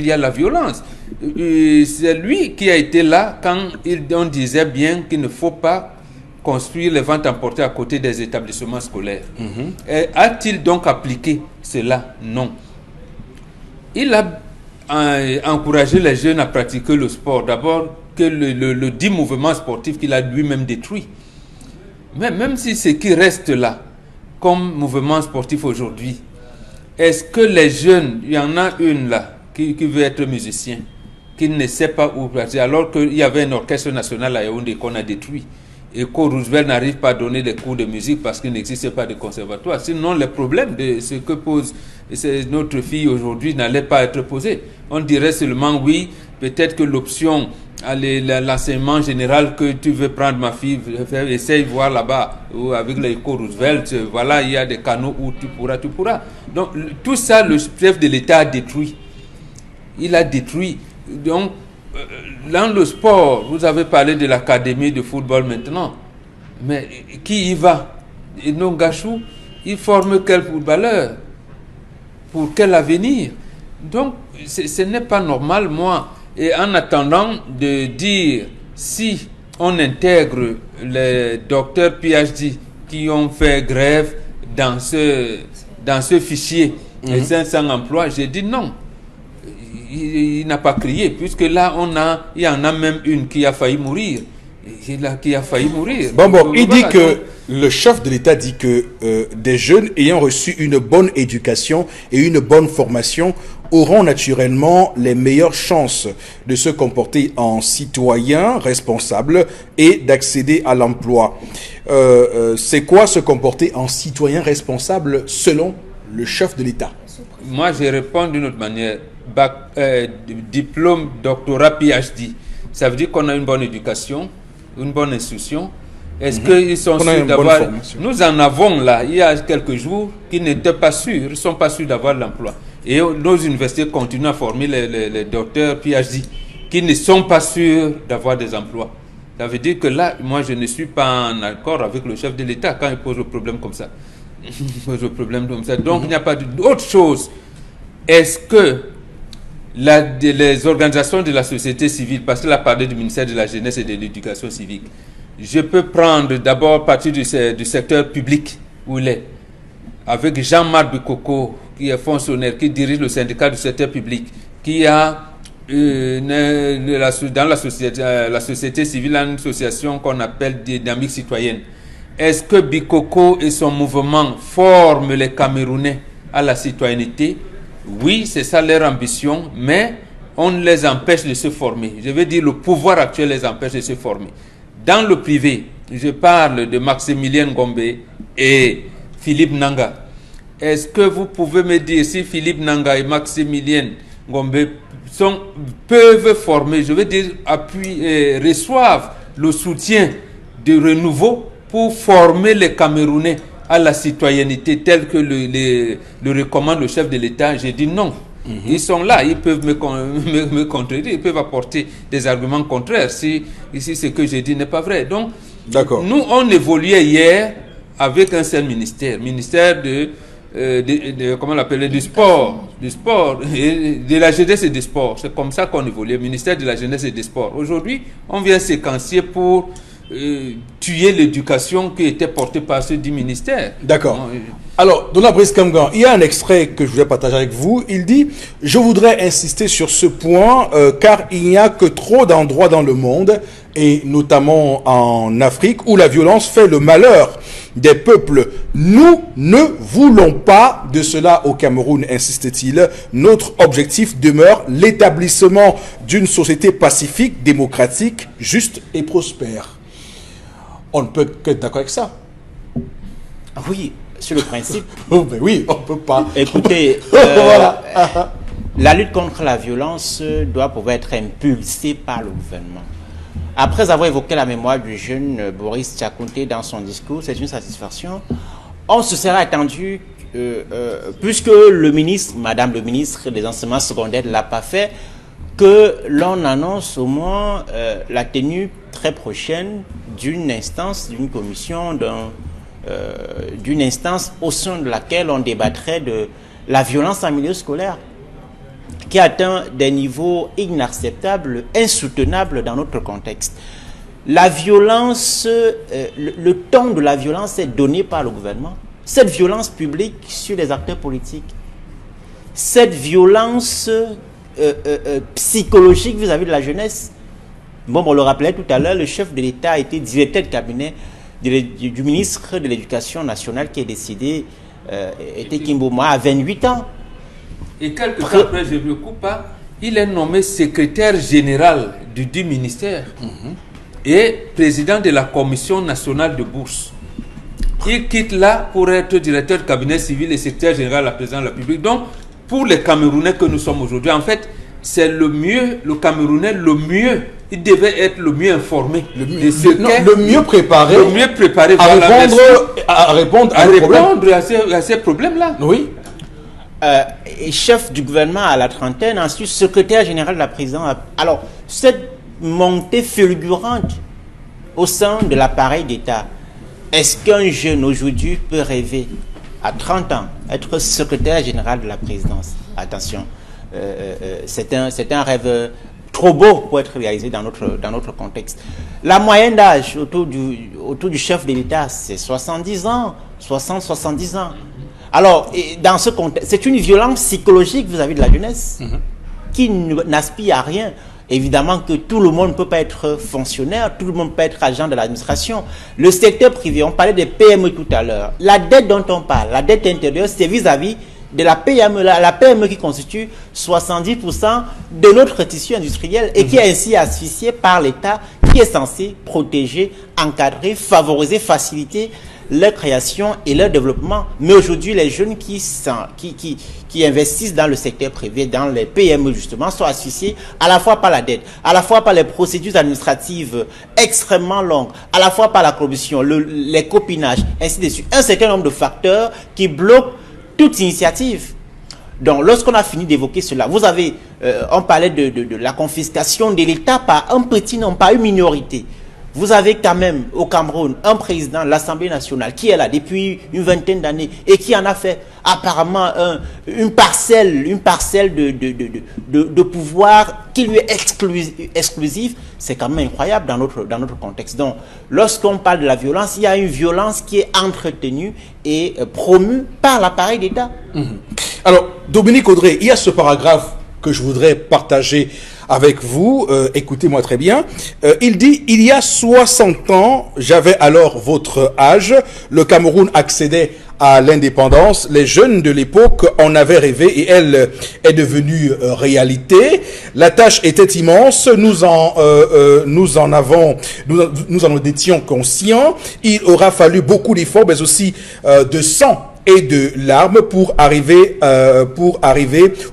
S1: lui qui a été là quand on disait bien qu'il ne faut pas construire les ventes emportées à côté des établissements scolaires. A-t-il donc appliqué cela? Non. Il a encouragé les jeunes à pratiquer le sport. D'abord, que le dit mouvement sportif qu'il a lui-même détruit. Mais même si ce qui reste là, comme mouvement sportif aujourd'hui, est-ce que les jeunes, il y en a une là, qui veut être musicien, qui ne sait pas où pratiquer, alors qu'il y avait un orchestre national à Yaoundé qu'on a détruit, et que Roosevelt n'arrive pas à donner des cours de musique parce qu'il n'existait pas de conservatoire. Sinon, les problèmes de ce que pose notre fille aujourd'hui n'allaient pas être posés. On dirait seulement, oui, peut-être que l'option l'enseignement général que tu veux prendre ma fille, essaye de voir là-bas, ou avec l'éco Roosevelt, voilà, il y a des canaux où tu pourras. Donc, tout ça, le chef de l'État a détruit. Il a détruit. Donc, dans le sport, vous avez parlé de l'académie de football maintenant, mais qui y va? Et non, Gachou, il forme quel footballeur? Pour quel avenir? Donc, ce n'est pas normal, moi. Et en attendant de dire, si on intègre les docteurs PhD qui ont fait grève dans ce fichier, les 500 emplois, j'ai dit non. Il n'a pas crié, puisque là, il y en a même une qui a failli mourir.
S2: Bon, il dit que le chef de l'État dit que des jeunes ayant reçu une bonne éducation et une bonne formation auront naturellement les meilleures chances de se comporter en citoyens responsables et d'accéder à l'emploi. C'est quoi se comporter en citoyen responsable selon le chef de l'État?
S1: Moi, je réponds d'une autre manière. Diplôme, doctorat, PhD. Ça veut dire qu'on a une bonne éducation, une bonne instruction. Est-ce qu'ils sont sûrs d'avoir... Nous en avons là, il y a quelques jours, qui n'étaient pas sûrs, ils ne sont pas sûrs d'avoir l'emploi. Et nos universités continuent à former les docteurs PhD qui ne sont pas sûrs d'avoir des emplois. Ça veut dire que là, moi, je ne suis pas en accord avec le chef de l'État quand il pose le problème comme ça. Donc, il n'y a pas d'autre chose. Est-ce que les organisations de la société civile, parce qu'il a parlé du ministère de la Jeunesse et de l'Éducation civique, je peux prendre d'abord partir du secteur public où il est, avec Jean-Marc Bikoko, qui est fonctionnaire, qui dirige le syndicat du secteur public, qui a dans la société civile une association qu'on appelle Dynamique citoyenne. Est-ce que Bikoko et son mouvement forment les Camerounais à la citoyenneté? Oui, c'est ça leur ambition, mais on les empêche de se former. Je veux dire, le pouvoir actuel les empêche de se former. Dans le privé, je parle de Maximilien Ngombe et Philippe Nanga. Est-ce que vous pouvez me dire si Philippe Nanga et Maximilien Ngombe peuvent former, je veux dire, reçoivent le soutien de Renouveau pour former les Camerounais à la citoyenneté telle que le recommande le chef de l'État? J'ai dit non. Ils sont là, ils peuvent me contredire, ils peuvent apporter des arguments contraires si ce que j'ai dit n'est pas vrai. Donc, nous, on évoluait hier avec un seul ministère comment on l'appelait, du sport, et de la jeunesse et des sports. C'est comme ça qu'on évoluait, ministère de la jeunesse et des sports. Aujourd'hui, on vient séquencier pour tuer l'éducation qui était portée par ce dit ministère.
S2: D'accord. Alors, Donald Brice Kamgan, il y a un extrait que je voulais partager avec vous. Il dit « Je voudrais insister sur ce point car il n'y a que trop d'endroits dans le monde, et notamment en Afrique, où la violence fait le malheur des peuples. Nous ne voulons pas de cela au Cameroun, insiste-t-il. Notre objectif demeure l'établissement d'une société pacifique, démocratique, juste et prospère. » On ne peut qu'être d'accord avec ça.
S4: Oui, sur le principe.
S2: Oh, ben oui, on ne peut pas.
S4: Écoutez, voilà. La lutte contre la violence doit pouvoir être impulsée par le gouvernement. Après avoir évoqué la mémoire du jeune Boris Tchakounté dans son discours, c'est une satisfaction. On se serait attendu, puisque le ministre, Madame le ministre des enseignements secondaires ne l'a pas fait, que l'on annonce au moins la tenue très prochaine d'une instance, d'une commission, d'une instance au sein de laquelle on débattrait de la violence en milieu scolaire, qui atteint des niveaux inacceptables, insoutenables dans notre contexte. La violence, le ton de la violence est donné par le gouvernement. Cette violence publique sur les acteurs politiques, cette violence psychologique vis-à-vis de la jeunesse. Bon, on le rappelait tout à l'heure, le chef de l'État a été directeur de cabinet du ministre de l'Éducation nationale qui est décédé, était Kimbouma, à 28 ans.
S1: Et quelques temps après, je ne me coupe pas, il est nommé secrétaire général du ministère et président de la Commission nationale de bourse. Il quitte là pour être directeur de cabinet civil et secrétaire général à la présidence de la République. Donc, pour les Camerounais que nous sommes aujourd'hui, en fait, c'est le mieux, le Camerounais le mieux il devait être le mieux informé,
S2: le mieux préparé, à répondre
S1: à ces problèmes-là.
S2: Oui.
S4: Chef du gouvernement à la trentaine, ensuite secrétaire général de la présidence. Alors, cette montée fulgurante au sein de l'appareil d'État, est-ce qu'un jeune aujourd'hui peut rêver à 30 ans être secrétaire général de la présidence? Attention, c'est un rêve trop beau pour être réalisé dans notre contexte. La moyenne d'âge autour du chef de l'État, c'est 70 ans, 60-70 ans. Alors, dans ce contexte, c'est une violence psychologique vis-à-vis de la jeunesse qui n'aspire à rien. Évidemment que tout le monde ne peut pas être fonctionnaire, tout le monde peut être agent de l'administration. Le secteur privé, on parlait des PME tout à l'heure. La dette dont on parle, la dette intérieure, c'est vis-à-vis de la PME, la PME qui constitue 70% de notre tissu industriel et qui est ainsi asphyxié par l'État qui est censé protéger, encadrer, favoriser, faciliter leur création et leur développement. Mais aujourd'hui, les jeunes qui investissent dans le secteur privé, dans les PME justement, sont asphyxiés à la fois par la dette, à la fois par les procédures administratives extrêmement longues, à la fois par la corruption, les copinages, ainsi de suite. Un certain nombre de facteurs qui bloquent toute initiative. Donc, lorsqu'on a fini d'évoquer cela, vous avez, on parlait de la confiscation de l'État par un petit nombre, par une minorité. Vous avez quand même au Cameroun un président de l'Assemblée nationale qui est là depuis une vingtaine d'années et qui en a fait apparemment une parcelle de pouvoir qui lui est exclusive. C'est quand même incroyable dans notre contexte. Donc, lorsqu'on parle de la violence, il y a une violence qui est entretenue et promue par l'appareil d'État.
S2: Alors, Dominique Audrey, il y a ce paragraphe que je voudrais partager avec vous. Écoutez-moi très bien. Il dit, il y a 60 ans, j'avais alors votre âge, le Cameroun accédait à l'indépendance. Les jeunes de l'époque en avaient rêvé et elle est devenue réalité. La tâche était immense. Nous en étions conscients. Il aura fallu beaucoup d'efforts, mais aussi de sang et de larmes pour arriver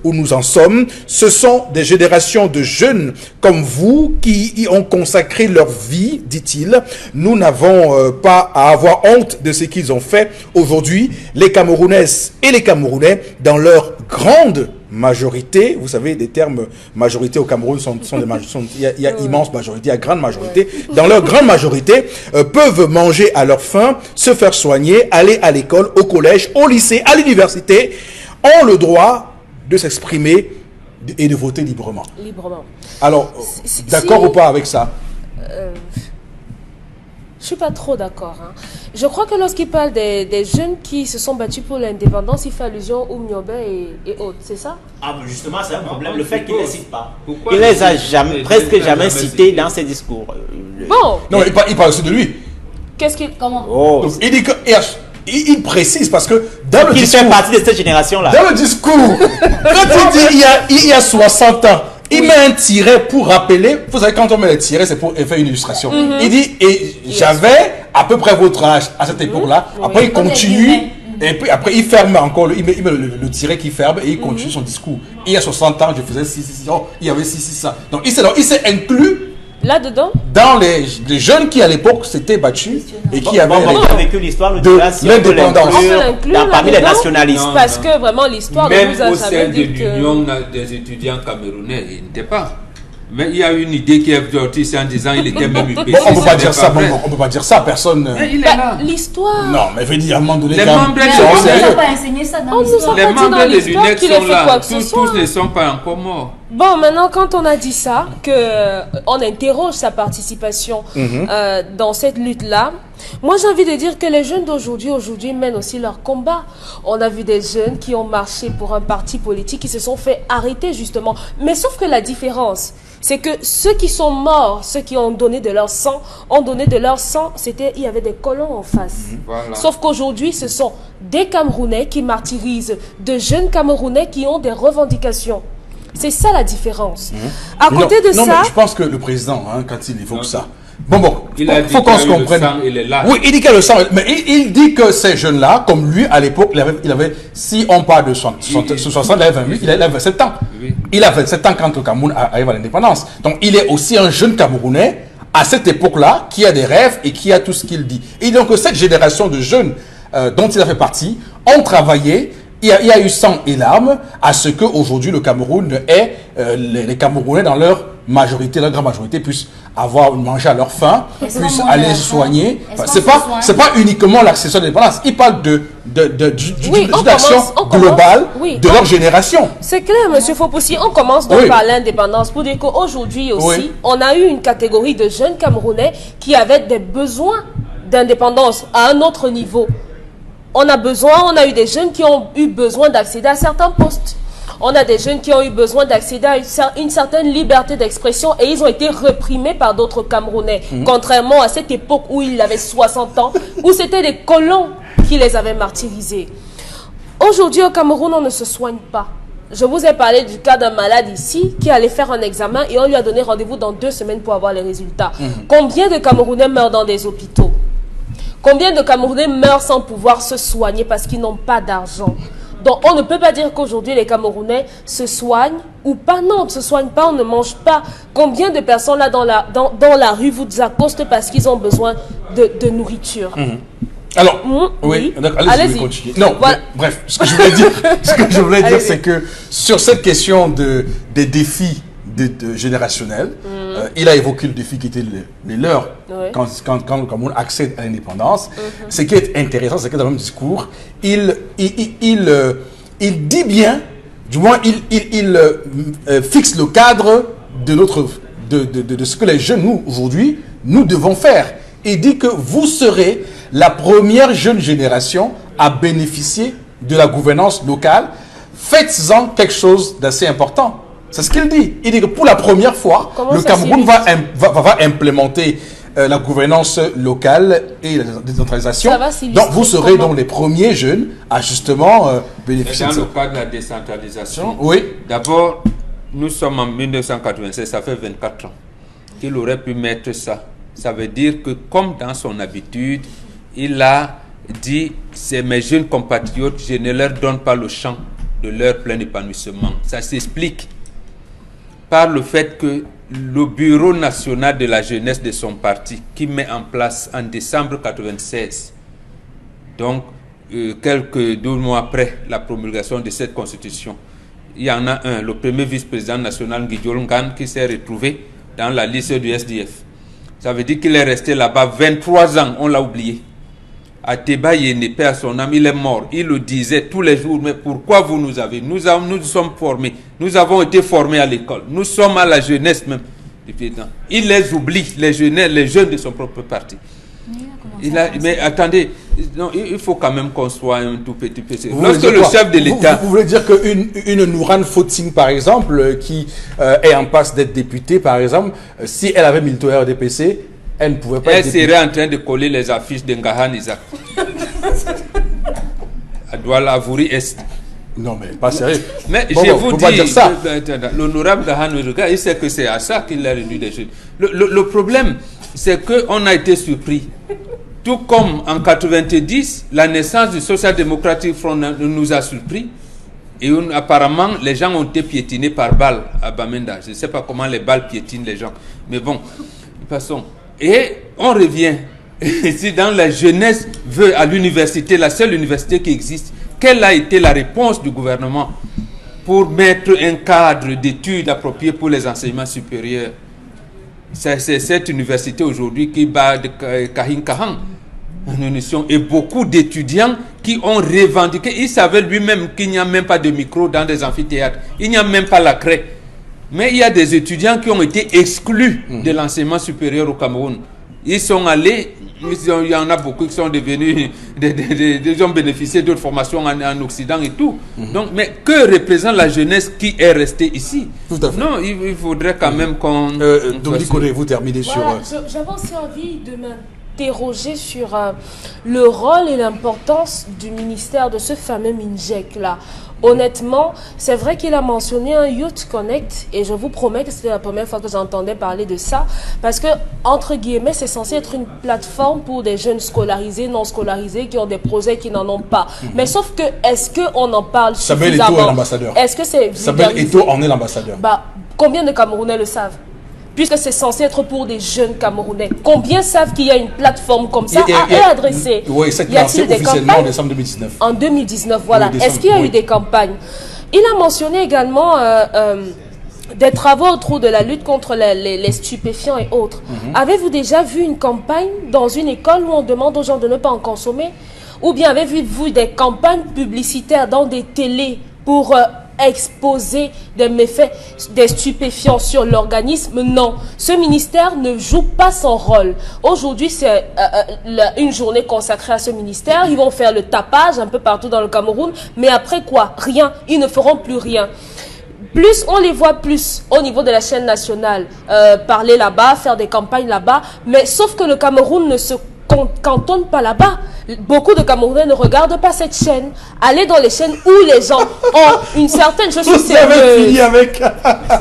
S2: où nous en sommes. Ce sont des générations de jeunes comme vous qui y ont consacré leur vie, dit-il. Nous n'avons pas à avoir honte de ce qu'ils ont fait. Aujourd'hui, les Camerounaises et les Camerounais, dans leur grande majorité, vous savez, des termes majorité au Cameroun il y a immense majorité, il y a grande majorité, dans leur grande majorité, peuvent manger à leur faim, se faire soigner, aller à l'école, au collège, au lycée, à l'université, ont le droit de s'exprimer et de voter librement. Alors, d'accord ou pas avec ça?
S3: Je suis pas trop d'accord. Je crois que lorsqu'il parle des jeunes qui se sont battus pour l'indépendance, il fait allusion au Myobe et autres, c'est ça?
S4: Ah, mais justement, c'est un problème, le fait qu'il ne les cite pas. Il les a presque jamais cités dans ses discours.
S3: Bon.
S2: Non, il parle aussi de lui.
S3: Qu'est-ce qu'il... Comment?
S2: Donc, il dit que... Il précise parce que dans le discours...
S4: Il fait partie de cette génération-là.
S2: Dans le discours, quand il dit il y a 60 ans, il met un tiret pour rappeler. Vous savez, quand on met le tiret, c'est pour faire une illustration. Il dit, et j'avais à peu près votre âge à cette époque-là. Après, il continue. Et puis après, il ferme encore. Il met le tiret qui ferme et il continue son discours. Il y a 60 ans, je faisais 6. Oh, il y avait 6, ça. Donc, il s'est inclus
S3: là-dedans
S2: dans les jeunes qui, à l'époque, s'étaient battus et qui avaient
S4: vécu l'histoire
S2: de l'indépendance.
S4: Parmi les nationalistes.
S3: Parce que vraiment, l'histoire
S1: de nous a jamais dit que... Même au sein de l'Union des étudiants camerounais, il n'était pas. Mais il y a une idée qui est sortie en disant qu'il était même UPC.
S2: On ne peut pas dire ça, on peut pas dire ça, personne.
S3: Mais il est là. L'histoire.
S2: Non, mais veut dire à un moment donné,
S1: les membres
S3: de
S1: l'UNEC sont là. Tous ne sont pas encore morts.
S3: Bon, maintenant, quand on a dit ça, qu'on interroge sa participation dans cette lutte-là, moi j'ai envie de dire que les jeunes d'aujourd'hui mènent aussi leur combat. On a vu des jeunes qui ont marché pour un parti politique, qui se sont fait arrêter justement. Mais sauf que la différence, c'est que ceux qui sont morts, ceux qui ont donné de leur sang, il y avait des colons en face. Voilà. Sauf qu'aujourd'hui, ce sont des Camerounais qui martyrisent, de jeunes Camerounais qui ont des revendications. C'est ça la différence. À côté de ça...
S2: mais je pense que le président, quand il évoque ça,
S1: Il a dit
S2: faut qu'on se
S1: que
S2: comprenne.
S1: le sang, il est là.
S2: Oui, il dit qu'il y a le sang, mais il dit que ces jeunes-là, comme lui, à l'époque, il avait, si on parle de 60, il avait 28, il avait 27 ans.
S1: Oui.
S2: Il a 27 ans quand le Cameroun arrive à l'indépendance. Donc, il est aussi un jeune Camerounais, à cette époque-là, qui a des rêves et qui a tout ce qu'il dit. Et donc, cette génération de jeunes dont il a fait partie, ont travaillé. Il y a eu sang et larmes à ce qu'aujourd'hui le Cameroun ait, les Camerounais dans leur majorité, leur grande majorité, puissent avoir mangé à leur faim, puissent aller se soigner. C'est pas uniquement l'accession de l'indépendance. Il parle d'une action globale de leur génération.
S3: C'est clair, monsieur Fopoussi. On commence donc par l'indépendance pour dire qu'aujourd'hui aussi, on a eu une catégorie de jeunes Camerounais qui avaient des besoins d'indépendance à un autre niveau. On a eu des jeunes qui ont eu besoin d'accéder à certains postes. On a des jeunes qui ont eu besoin d'accéder à une certaine liberté d'expression et ils ont été reprimés par d'autres Camerounais. Contrairement à cette époque où ils avaient 60 ans, où c'était des colons qui les avaient martyrisés. Aujourd'hui, au Cameroun, on ne se soigne pas. Je vous ai parlé du cas d'un malade ici qui allait faire un examen et on lui a donné rendez-vous dans 2 semaines pour avoir les résultats. Combien de Camerounais meurent dans des hôpitaux? Combien de Camerounais meurent sans pouvoir se soigner parce qu'ils n'ont pas d'argent? Donc on ne peut pas dire qu'aujourd'hui les Camerounais se soignent ou pas. Non, on ne se soigne pas, on ne mange pas. Combien de personnes là dans la rue vous accostent parce qu'ils ont besoin de nourriture?
S2: Alors, oui, allez-y, continuez. Non, voilà. Bref, ce que je voulais dire, c'est que sur cette question des défis générationnels, il a évoqué le défi qui était les leurs quand le Cameroun accède à l'indépendance. Ce qui est intéressant, c'est que dans le même discours, il dit bien, du moins il fixe le cadre de ce que les jeunes, nous, aujourd'hui, nous devons faire. Il dit que vous serez la première jeune génération à bénéficier de la gouvernance locale. Faites-en quelque chose d'assez important. C'est ce qu'il dit. Il dit que pour la première fois, le Cameroun va implémenter la gouvernance locale et la décentralisation. Donc vous serez donc les premiers jeunes à justement bénéficier de ça.
S1: Dans le cadre de la décentralisation,
S2: d'abord,
S1: nous sommes en 1996, ça fait 24 ans qu'il aurait pu mettre ça. Ça veut dire que comme dans son habitude, il a dit, c'est mes jeunes compatriotes, je ne leur donne pas le champ de leur plein épanouissement. Ça s'explique par le fait que le Bureau national de la jeunesse de son parti, qui met en place en décembre 1996, donc quelques 12 mois après la promulgation de cette constitution, il y en a un, le premier vice-président national, Guidiol Ngan, qui s'est retrouvé dans la liste du SDF. Ça veut dire qu'il est resté là-bas 23 ans, on l'a oublié. Ateba Yéné, paix à son âme, il est mort. Il le disait tous les jours, mais pourquoi vous nous avez? Nous sommes formés. Nous avons été formés à l'école. Nous sommes à la jeunesse même. Il les oublie, les jeunes de son propre parti. Mais attendez, non, il faut quand même qu'on soit un tout petit peu. Lorsque le chef de l'État...
S2: Vous voulez dire qu'une Nourane Fotsing, par exemple, qui est en passe d'être députée, par exemple, si elle avait militaire au DPC, elle ne pouvait pas
S1: être députée. Elle serait en train de coller les affiches de Ngahan Isaac. À Douala Avouri Est.
S2: Non, mais pas sérieux.
S1: Mais je vous dis, l'honorable Ngahan Isaac, il sait que c'est à ça qu'il a réduit les jeunes. Le problème, c'est qu'on a été surpris. Tout comme en 1990, la naissance du Social Democratic Front nous a surpris. Et apparemment, les gens ont été piétinés par balles à Bamenda. Je ne sais pas comment les balles piétinent les gens. Mais bon, passons. Et on revient. Si dans la jeunesse veut à l'université, la seule université qui existe, quelle a été la réponse du gouvernement pour mettre un cadre d'études approprié pour les enseignements supérieurs? C'est cette université aujourd'hui qui bat de Kahin Kahan. Et beaucoup d'étudiants qui ont revendiqué. Il savait lui-même qu'il n'y a même pas de micro dans des amphithéâtres. Il n'y a même pas la craie. Mais il y a des étudiants qui ont été exclus de l'enseignement supérieur au Cameroun. Ils sont allés, il y en a beaucoup qui sont devenus, ils ont bénéficié d'autres formations en Occident et tout. Donc, mais que représente la jeunesse qui est restée ici?
S2: Tout à fait.
S1: Non, il faudrait quand même qu'on...
S2: donc, Nicolas, vous terminez sur...
S3: J'avais aussi envie de interroger sur le rôle et l'importance du ministère de ce fameux MINJEC-là. Honnêtement, c'est vrai qu'il a mentionné un Youth Connect et je vous promets que c'était la première fois que j'entendais parler de ça parce que, entre guillemets, c'est censé être une plateforme pour des jeunes scolarisés, non scolarisés, qui ont des projets qui n'en ont pas. Mais sauf que, est-ce qu'on en parle
S2: Samuel
S3: suffisamment?
S2: Eto'o est l'ambassadeur.
S3: Est-ce que c'est...
S2: Samuel Eto'o en est l'ambassadeur.
S3: Bah, combien de Camerounais le savent? Puisque c'est censé être pour des jeunes Camerounais. Combien savent qu'il y a une plateforme comme ça à adresser?
S2: Oui, c'est lancé officiellement en décembre 2019.
S3: En 2019, voilà.
S2: Oui,
S3: est-ce qu'il y a eu des campagnes? Il a mentionné également des travaux autour de la lutte contre les stupéfiants et autres. Avez-vous déjà vu une campagne dans une école où on demande aux gens de ne pas en consommer? Ou bien avez-vous vu des campagnes publicitaires dans des télés pour... exposer des méfaits des stupéfiants sur l'organisme? Non, ce ministère ne joue pas son rôle. Aujourd'hui, c'est une journée consacrée à ce ministère. Ils vont faire le tapage un peu partout dans le Cameroun, mais après quoi? Rien. Ils ne feront plus rien. Plus on les voit plus au niveau de la chaîne nationale, parler là-bas, faire des campagnes là-bas, mais sauf que le Cameroun ne se cantonne pas là-bas. Beaucoup de Camerounais ne regardent pas cette chaîne. Allez dans les chaînes où les gens ont une certaine... Je suis sérieuse.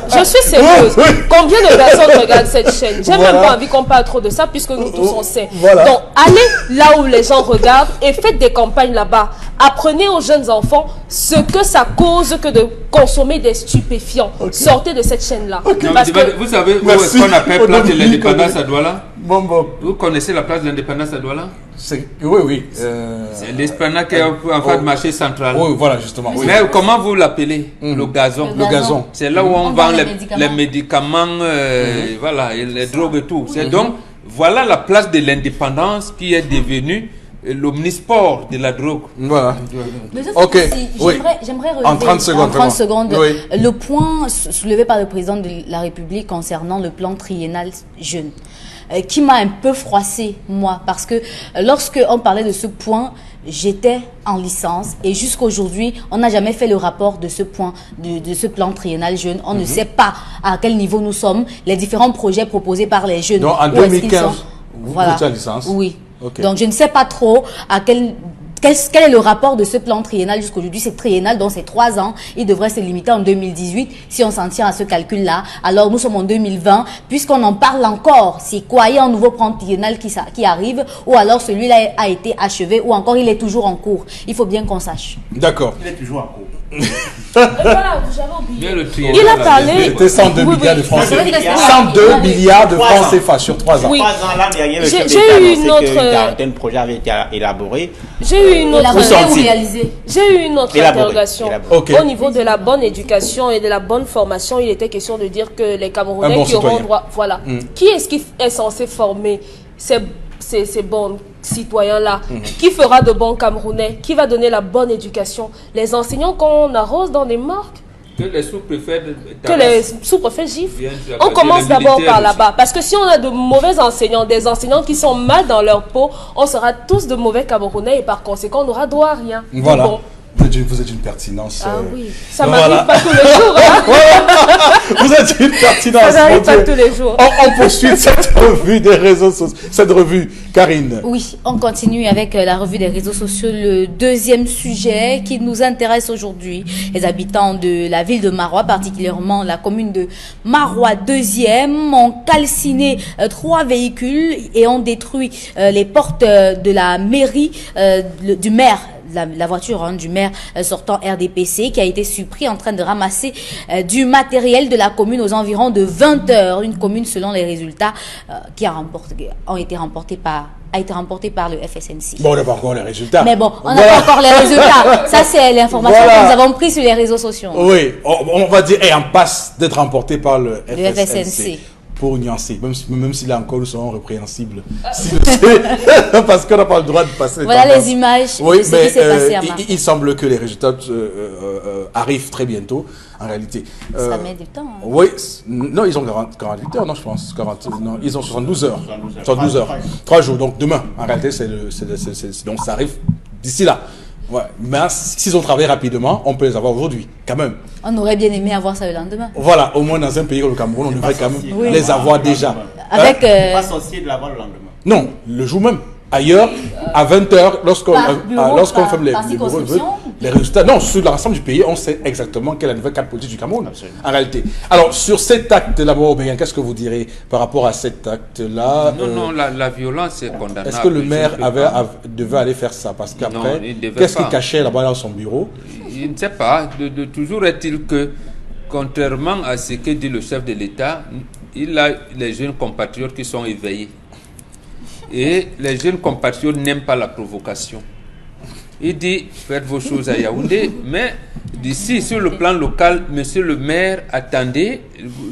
S3: Je suis sérieuse. Combien de personnes regardent cette chaîne? J'ai même pas envie qu'on parle trop de ça puisque nous tous on sait. Donc allez là où les gens regardent et faites des campagnes là-bas. Apprenez aux jeunes enfants ce que ça cause que de consommer des stupéfiants. Sortez de cette chaîne-là.
S1: Vous savez où est-ce qu'on appelle place de l'indépendance à Douala? Vous connaissez la place de l'indépendance à Douala?
S2: Oui.
S1: C'est l'esplanade qui est en face du marché central.
S2: Oui, voilà, justement.
S1: Mais comment vous l'appelez? Le gazon.
S2: Le gazon.
S1: C'est là où on vend les médicaments, voilà, et les drogues et tout. Donc, voilà la place de l'indépendance qui est devenue l'omnisport de la drogue.
S2: Voilà.
S5: Ok. J'aimerais relever
S2: en 30
S5: secondes le point soulevé par le président de la République concernant le plan triennal jeune, qui m'a un peu froissé, moi, parce que lorsque on parlait de ce point, j'étais en licence et jusqu'à aujourd'hui, on n'a jamais fait le rapport de ce point, de ce plan triennal jeune. On ne sait pas à quel niveau nous sommes, les différents projets proposés par les jeunes.
S2: Donc en 2015, vous étiez en licence?
S5: Oui. Okay. Donc je ne sais pas trop à quel est le rapport de ce plan triennal jusqu'aujourd'hui. C'est triennal, donc c'est 3 ans. Il devrait se limiter en 2018 si on s'en tient à ce calcul-là. Alors nous sommes en 2020, puisqu'on en parle encore. C'est quoi? Il y a un nouveau plan triennal qui arrive, ou alors celui-là a été achevé, ou encore il est toujours en cours. Il faut bien qu'on sache.
S2: D'accord.
S6: Il est toujours en cours.
S3: Voilà, j'avais oublié.
S2: Il a parlé. C'était 102 milliards de francs CFA. 102 milliards de francs CFA sur 3 ans.
S3: Oui.
S6: 3 ans, là, derrière, le chef
S3: J'ai eu une autre.
S6: Une quarantaine de projets avaient été élaborés.
S3: J'ai eu une autre. J'ai eu une autre interrogation.
S2: Okay.
S3: Au niveau de la bonne éducation et de la bonne formation, il était question de dire que les Camerounais qui auront droit. Voilà. Qui est-ce qui est censé former ces bons citoyens-là? Qui fera de bons Camerounais? Qui va donner la bonne éducation? Les enseignants qu'on arrose dans des morgues?
S1: Que les sous-préfets
S3: giflent. On commence d'abord par là-bas. Parce que si on a de mauvais enseignants, des enseignants qui sont mal dans leur peau, on sera tous de mauvais Camerounais et par conséquent, on n'aura droit à rien.
S2: Voilà. Bon. Vous êtes une pertinence.
S3: Ah oui, ça m'arrive pas tous les jours. Hein.
S2: Vous êtes une pertinence.
S3: Ça m'arrive pas tous les jours.
S2: On poursuit cette revue des réseaux sociaux. Cette revue, Karine.
S5: Oui, on continue avec la revue des réseaux sociaux. Le deuxième sujet qui nous intéresse aujourd'hui, les habitants de la ville de Marois, particulièrement la commune de Marois 2e, ont calciné 3 véhicules et ont détruit les portes de la mairie du maire. La voiture du maire sortant RDPC qui a été surpris en train de ramasser du matériel de la commune aux environs de 20 heures. Une commune selon les résultats qui a été remportée par le FSNC.
S2: Bon, on n'a pas encore les résultats.
S5: Mais bon, on n'a pas encore les résultats. Ça, c'est l'information que nous avons prise sur les réseaux sociaux.
S2: Oui, on va dire, et en passe d'être remporté par le
S5: FSNC.
S2: Pour nuancer, même si là encore nous sommes répréhensibles. Parce qu'on n'a pas le droit de passer.
S5: Voilà les images de ce qui s'est passé à Marois.
S2: Il semble que les résultats arrivent très bientôt, en réalité.
S5: Ça met du temps. Hein.
S2: Oui, non, ils ont 48 heures, non, je pense. Non, ils ont 72 heures. 72 heures. 3 jours, donc demain. En réalité, donc ça arrive d'ici là. Ouais, mais s'ils ont travaillé rapidement, on peut les avoir aujourd'hui, quand même.
S5: On aurait bien aimé avoir ça le lendemain.
S2: Voilà, au moins dans un pays comme le Cameroun, on devrait quand même les avoir déjà.
S6: Pas sorcier de l'avoir le lendemain.
S2: Non, le jour même. Ailleurs, à 20h, lorsqu'on fait les résultats, non, sur l'ensemble du pays, on sait exactement quelle est la nouvelle carte politique du Cameroun, en réalité. Alors, sur cet acte-là, qu'est-ce que vous direz par rapport à cet acte-là?
S1: Non, la violence est condamnable.
S2: Est-ce que le maire devait aller faire ça? Parce qu'après, qu'est-ce qu'il cachait là-bas dans son bureau?
S1: Je ne sais pas. Toujours est-il que, contrairement à ce que dit le chef de l'État, il a les jeunes compatriotes qui sont éveillés. Et les jeunes compatriotes n'aiment pas la provocation. Il dit, faites vos choses à Yaoundé, mais d'ici, sur le plan local, monsieur le maire, attendez,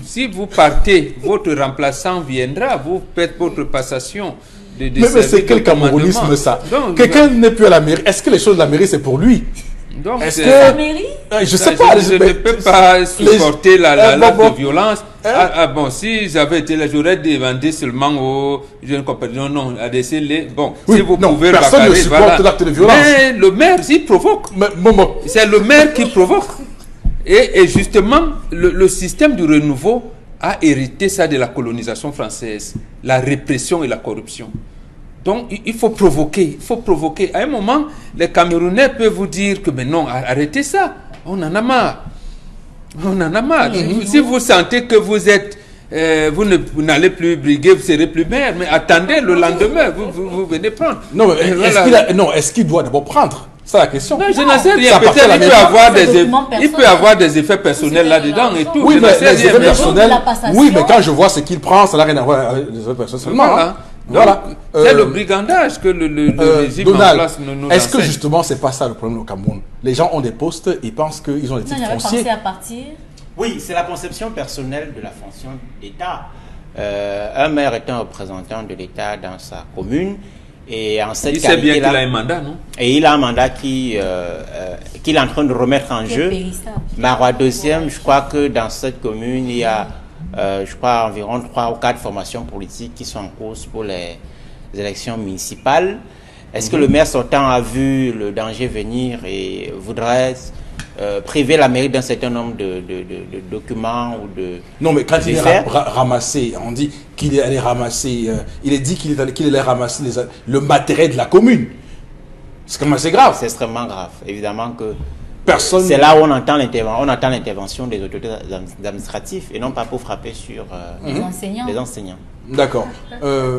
S1: si vous partez, votre remplaçant viendra, vous faites votre passation.
S2: Mais c'est quel camerounisme ça? Quelqu'un n'est plus à la mairie. Est-ce que les choses de la mairie, c'est pour lui?
S1: Donc,
S3: est-ce que la mairie?
S2: Je sais pas.
S1: Je ne peux pas supporter l'acte de violence. Bon, si j'avais été là, j'aurais demandé seulement aux jeunes compagnons, non, à déceler. Bon, oui, si vous pouvez
S2: personne ne supporte l'acte de violence.
S1: Mais le maire, il provoque. C'est le maire qui provoque. Et justement, le système du renouveau a hérité ça de la colonisation française, la répression et la corruption. Donc, il faut provoquer, À un moment, les Camerounais peuvent vous dire que, mais non, arrêtez ça. On en a marre. Si vous sentez que vous êtes, vous n'allez plus briguer, vous serez plus maire, mais attendez, le lendemain, vous venez prendre.
S2: Non, mais est-ce qu'il doit d'abord prendre? C'est la question.
S1: Non, je n'en sais rien. Peut-être il peut avoir des effets personnels là-dedans et tout.
S2: Oui, mais les effets personnels, oui, mais quand je vois ce qu'il prend, ça n'a rien à voir avec les effets personnels. Voilà.
S1: C'est le brigandage que le régime
S2: Donald,
S1: en place nous
S2: est-ce que justement c'est pas ça le problème au Cameroun? Les gens ont des postes, ils pensent qu'ils ont des titres fonciers.
S5: À partir.
S4: Oui, c'est la conception personnelle de la fonction d'État. Un maire est un représentant de l'État dans sa commune. Et en cette
S1: il sait bien qu'il a un mandat, non?
S4: Et il a un mandat qu'il est en train de remettre en jeu. Marois deuxième, je crois que dans cette commune, il y a je crois environ 3 ou 4 formations politiques qui sont en course pour les élections municipales. Est-ce que le maire sortant a vu le danger venir et voudrait priver la mairie d'un certain nombre de documents ou de...
S2: Non, mais quand il est ramassé, on dit qu'il allait ramasser, il est dit qu'il allait ramasser le matériel de la commune. C'est quand même assez grave.
S4: C'est extrêmement grave. Évidemment que
S2: personne...
S4: C'est là où on entend l'intervention des autorités administratives et non pas pour frapper sur les enseignants.
S2: D'accord.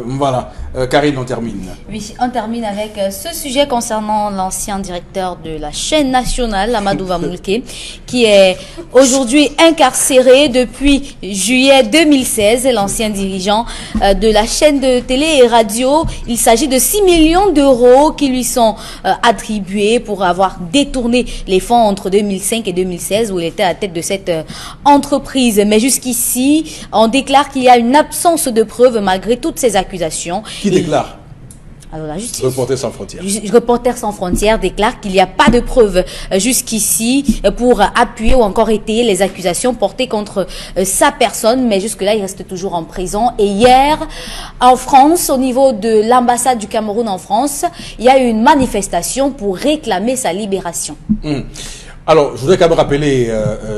S2: Voilà. Karine, on termine.
S5: Oui, on termine avec ce sujet concernant l'ancien directeur de la chaîne nationale, Amadou Vamoulke, qui est aujourd'hui incarcéré depuis juillet 2016. L'ancien dirigeant de la chaîne de télé et radio. Il s'agit de 6 millions d'euros qui lui sont attribués pour avoir détourné les fonds entre 2005 et 2016 où il était à la tête de cette entreprise. Mais jusqu'ici, on déclare qu'il y a une absence de preuves malgré toutes ces accusations.
S2: Qui déclare?
S5: Alors la justice.
S2: Reporters sans frontières.
S5: Reporters sans frontières déclare qu'il n'y a pas de preuves jusqu'ici pour appuyer ou encore étayer les accusations portées contre sa personne, mais jusque-là, il reste toujours en prison. Et hier, en France, au niveau de l'ambassade du Cameroun en France, il y a eu une manifestation pour réclamer sa libération.
S2: Alors, je voudrais quand même rappeler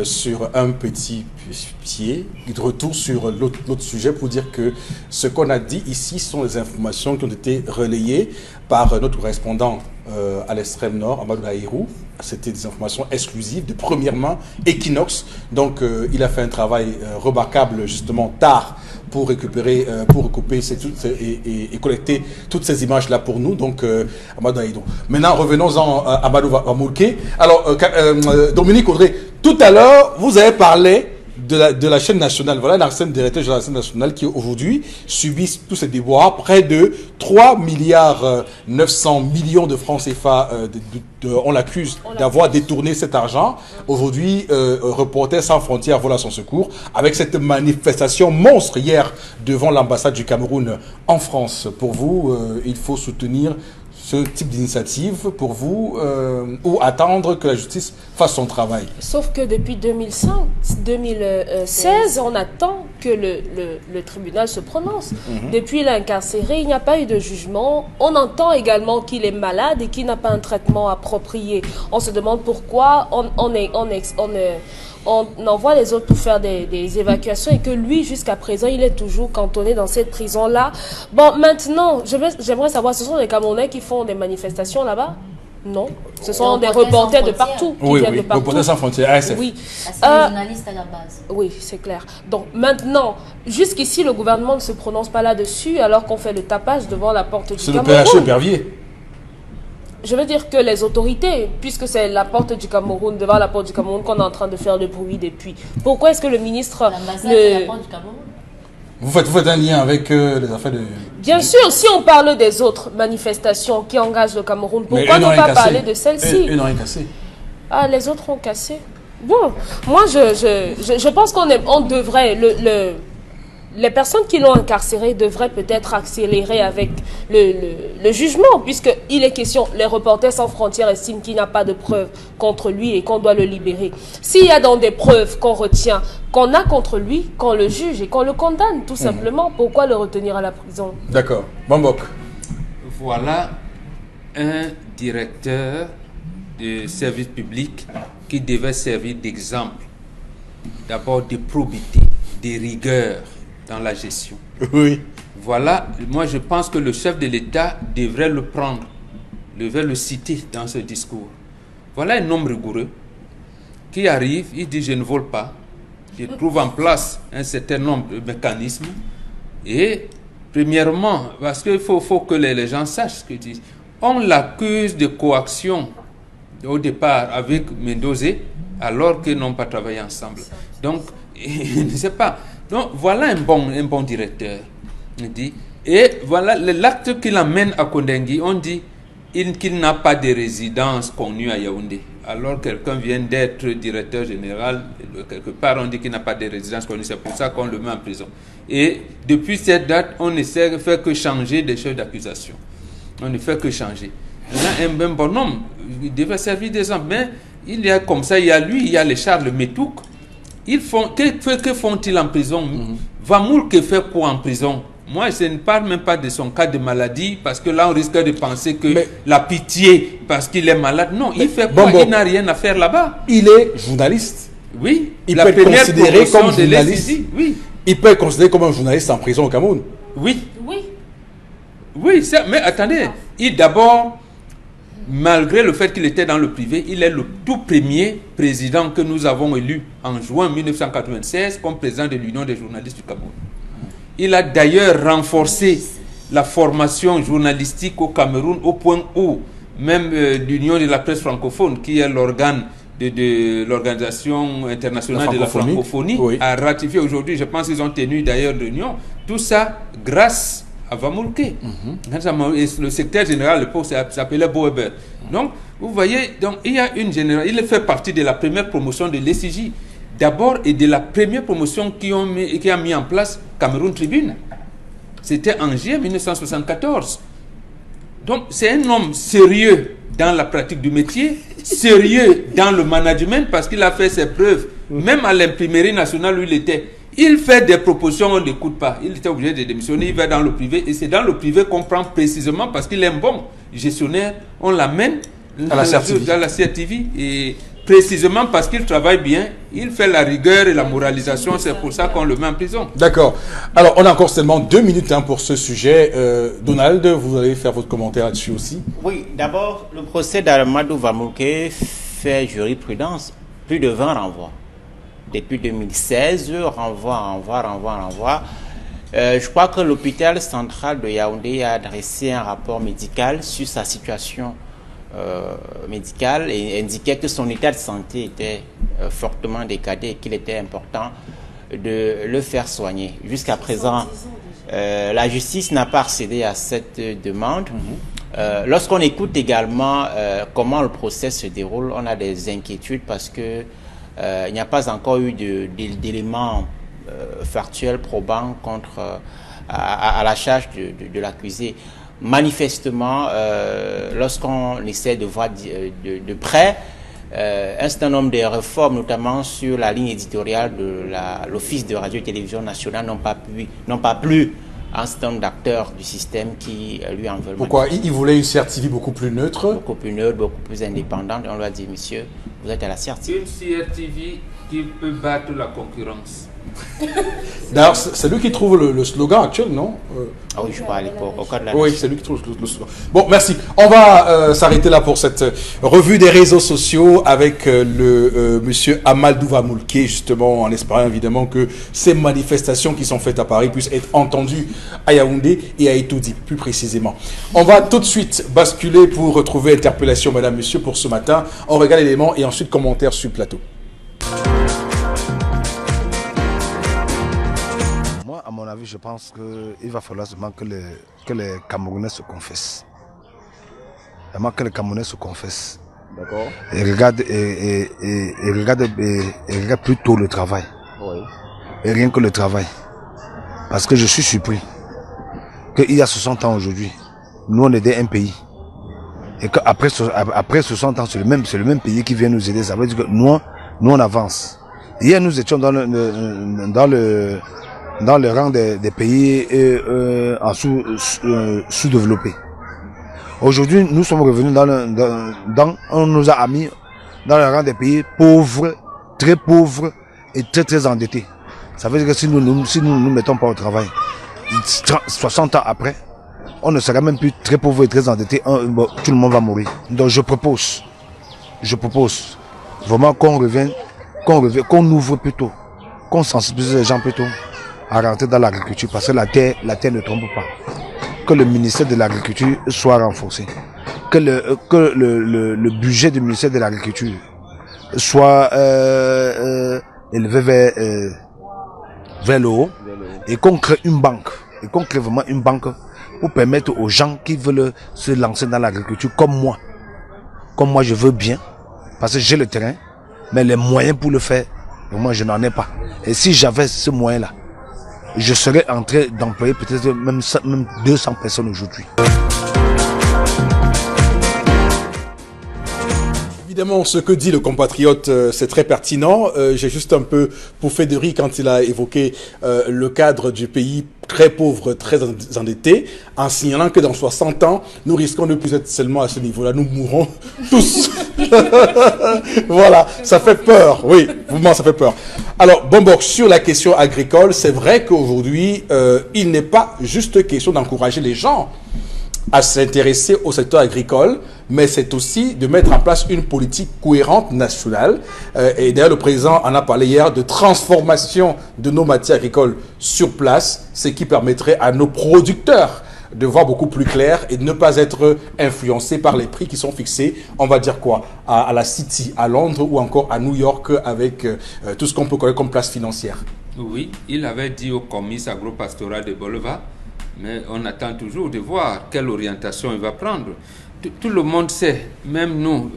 S2: sur un petit pied, de retour sur l'autre sujet pour dire que ce qu'on a dit ici sont les informations qui ont été relayées par notre correspondant à l'extrême nord, Amadou Laïrou. C'était des informations exclusives de première main, Equinox. Donc, il a fait un travail remarquable justement tard pour récupérer, pour recouper et collecter toutes ces images-là pour nous. Donc, Amadou Laïrou. Maintenant, revenons-en à Amadou Vamoulke. Alors, Dominique Audrey, tout à l'heure, vous avez parlé de la chaîne nationale. Voilà l'ancien directeur de la chaîne nationale qui aujourd'hui subit tous ces déboires. Près de 3 milliards 900 millions de francs CFA. On l'accuse d'avoir détourné cet argent. Aujourd'hui, Reporters sans frontières vole à son secours avec cette manifestation monstre hier devant l'ambassade du Cameroun en France. Pour vous, il faut soutenir ce type d'initiative pour vous ou attendre que la justice fasse son travail?
S3: Sauf que depuis 2016, on attend que le tribunal se prononce. Depuis l'incarcéré, il n'y a pas eu de jugement. On entend également qu'il est malade et qu'il n'a pas un traitement approprié. On se demande pourquoi on on envoie les autres pour faire des évacuations et que lui, jusqu'à présent, il est toujours cantonné dans cette prison-là. Bon, maintenant, j'aimerais savoir, ce sont les Camerounais qui font des manifestations là-bas? Non, ce sont des reporters de partout.
S2: Oui, reporters sans frontières, ASF.
S3: Oui.
S5: C'est des journalistes à la base.
S3: Oui, c'est clair. Donc maintenant, jusqu'ici, le gouvernement ne se prononce pas là-dessus alors qu'on fait le tapage devant la porte du Cameroun.
S2: C'est le PHE Pervier.
S3: Je veux dire que les autorités, puisque c'est la porte du Cameroun, devant la porte du Cameroun qu'on est en train de faire le bruit depuis, pourquoi est-ce que le ministre...
S5: L'ambassade de la porte du Cameroun.
S2: Vous faites un lien avec les affaires de...
S3: Bien sûr, si on parle des autres manifestations qui engagent le Cameroun, pourquoi ne pas parler de celle-ci?
S2: Eux n'ont rien cassé.
S3: Ah, les autres ont cassé. Bon, moi, je pense qu'on devrait... Les personnes qui l'ont incarcéré devraient peut-être accélérer avec le jugement, puisqu'il est question, les reporters sans frontières estiment qu'il n'y a pas de preuves contre lui et qu'on doit le libérer. S'il y a dans des preuves qu'on retient, qu'on a contre lui, qu'on le juge et qu'on le condamne, tout simplement, pourquoi le retenir à la prison?
S2: D'accord. Bambok.
S1: Voilà un directeur de service public qui devait servir d'exemple, d'abord de probité, de rigueur dans la gestion.
S2: Oui.
S1: Voilà, moi je pense que le chef de l'État devrait le prendre, devrait le citer dans ce discours. Voilà un homme rigoureux qui arrive, il dit je ne vole pas, il trouve en place un certain nombre de mécanismes et premièrement, parce qu'il faut que les gens sachent ce qu'ils disent, on l'accuse de coaction au départ avec Mendoza alors qu'ils n'ont pas travaillé ensemble. Donc, je ne sais pas. Donc, voilà un bon directeur. Dit. Et voilà l'acte qu'il amène à Kondengui, on dit qu'il n'a pas de résidence connue à Yaoundé. Alors quelqu'un vient d'être directeur général, quelque part on dit qu'il n'a pas de résidence connue, c'est pour ça qu'on le met en prison. Et depuis cette date, on ne fait que changer des chefs d'accusation. On ne fait que changer. Il y a un bonhomme, il devrait servir d'exemple, mais il y a comme ça, il y a lui, il y a les Charles Metouk. Que font-ils en prison? Vamoul que fait quoi en prison? Moi, je ne parle même pas de son cas de maladie, parce que là, on risque de penser que la pitié, parce qu'il est malade. Non, il fait quoi? Il n'a rien à faire là-bas.
S2: Il est journaliste.
S1: Oui.
S2: Il peut être considéré comme journaliste.
S1: Oui.
S2: Il peut être considéré comme un journaliste en prison au Cameroun.
S1: Oui. Oui, mais attendez. D'abord, malgré le fait qu'il était dans le privé, il est le tout premier président que nous avons élu en juin 1996 comme président de l'Union des journalistes du Cameroun. Il a d'ailleurs renforcé la formation journalistique au Cameroun au point où même l'Union de la presse francophone, qui est l'organe de l'Organisation internationale de la francophonie, a ratifié aujourd'hui, je pense qu'ils ont tenu d'ailleurs réunion, tout ça grâce à Vamoulke. Le secrétaire général, le poste s'appelait Boeber. Donc, vous voyez, donc, il y a une génération, il fait partie de la première promotion de l'ECJ. D'abord, et de la première promotion qui a mis en place Cameroun Tribune. C'était en juillet 1974. Donc, c'est un homme sérieux dans la pratique du métier, sérieux dans le management, parce qu'il a fait ses preuves. Même à l'imprimerie nationale où il était, il fait des propositions, on ne l'écoute pas. Il était obligé de démissionner, il va dans le privé. Et c'est dans le privé qu'on prend précisément parce qu'il est un bon gestionnaire. On l'amène à la CRTV et précisément parce qu'il travaille bien, il fait la rigueur et la moralisation, c'est pour ça qu'on le met en prison.
S2: D'accord. Alors, on a encore seulement 2 minutes pour ce sujet. Donald, vous allez faire votre commentaire là-dessus aussi.
S4: Oui, d'abord, le procès d'Amadou Vamoulke fait jurisprudence, plus de 20 renvois. Depuis 2016, renvoi. Je crois que l'hôpital central de Yaoundé a adressé un rapport médical sur sa situation médical et indiquait que son état de santé était fortement décadé et qu'il était important de le faire soigner. Jusqu'à présent, la justice n'a pas accédé à cette demande. Lorsqu'on écoute également comment le procès se déroule, on a des inquiétudes parce que il n'y a pas encore eu d'éléments factuels probants à la charge de l'accusé. Manifestement, lorsqu'on essaie de voir de près un certain nombre de réformes, notamment sur la ligne éditoriale de l'Office de radio et télévision nationale, n'ont pas plu à un certain nombre d'acteurs du système qui lui en veulent.
S2: Pourquoi? Il voulait une CRTV beaucoup plus neutre.
S4: Beaucoup plus neutre, beaucoup plus indépendante. On lui a dit, monsieur, vous êtes à la CRTV.
S1: Une CRTV qui peut battre la concurrence.
S2: D'ailleurs, c'est lui qui trouve le slogan actuel, non?
S4: Ah oui, je crois à l'époque, au cas de la
S2: Oui, c'est lui qui trouve le slogan. Bon, merci. On va s'arrêter là pour cette revue des réseaux sociaux avec monsieur Amadou Vamoulke, justement, en espérant évidemment que ces manifestations qui sont faites à Paris puissent être entendues à Yaoundé et à Etoudi, plus précisément. On va tout de suite basculer pour retrouver interpellation, madame, monsieur, pour ce matin. On regarde l'élément et ensuite commentaires sur le plateau.
S7: À mon avis, je pense qu'il va falloir seulement que les Camerounais se confessent. Vraiment que les Camerounais se confessent.
S6: D'accord.
S7: Et regardent plutôt le travail.
S6: Oui.
S7: Et rien que le travail. Parce que je suis surpris qu'il y a 60 ans aujourd'hui, nous on aidait un pays. Et qu'après 60 ans, c'est le même pays qui vient nous aider. Ça veut dire que nous on avance. Hier, nous étions dans le rang des pays en sous-développés. Aujourd'hui, nous sommes revenus on nous a mis dans le rang des pays pauvres et très très endettés. Ça veut dire que si nous nous mettons pas au travail, 60 ans après, on ne sera même plus très pauvre et très endetté. Tout le monde va mourir. Donc je propose vraiment qu'on ouvre plutôt, qu'on sensibilise les gens plutôt à rentrer dans l'agriculture, parce que la terre ne tombe pas. Que le ministère de l'Agriculture soit renforcé. Que le budget du ministère de l'Agriculture soit élevé vers le haut. Et qu'on crée une banque. Et qu'on crée vraiment une banque pour permettre aux gens qui veulent se lancer dans l'agriculture comme moi. Comme moi, je veux bien, parce que j'ai le terrain, mais les moyens pour le faire, moi, je n'en ai pas. Et si j'avais ce moyen-là, je serais en train d'employer peut-être même 200 personnes aujourd'hui.
S2: Évidemment, ce que dit le compatriote, c'est très pertinent. J'ai juste un peu pouffé de rire quand il a évoqué le cadre du pays très pauvre, très endetté, en signalant que dans 60 ans, nous risquons de plus être seulement à ce niveau-là. Nous mourrons tous. Voilà, ça fait peur. Oui, vraiment, ça fait peur. Alors, sur la question agricole, c'est vrai qu'aujourd'hui, il n'est pas juste question d'encourager les gens à s'intéresser au secteur agricole, mais c'est aussi de mettre en place une politique cohérente nationale. Et d'ailleurs, le président en a parlé hier de transformation de nos matières agricoles sur place, ce qui permettrait à nos producteurs de voir beaucoup plus clair et de ne pas être influencés par les prix qui sont fixés, on va dire quoi, à la City, à Londres ou encore à New York avec tout ce qu'on peut connaître comme place financière.
S1: Oui, il avait dit au comice agro-pastoral de Bolova, mais on attend toujours de voir quelle orientation il va prendre. Tout le monde sait, même nous.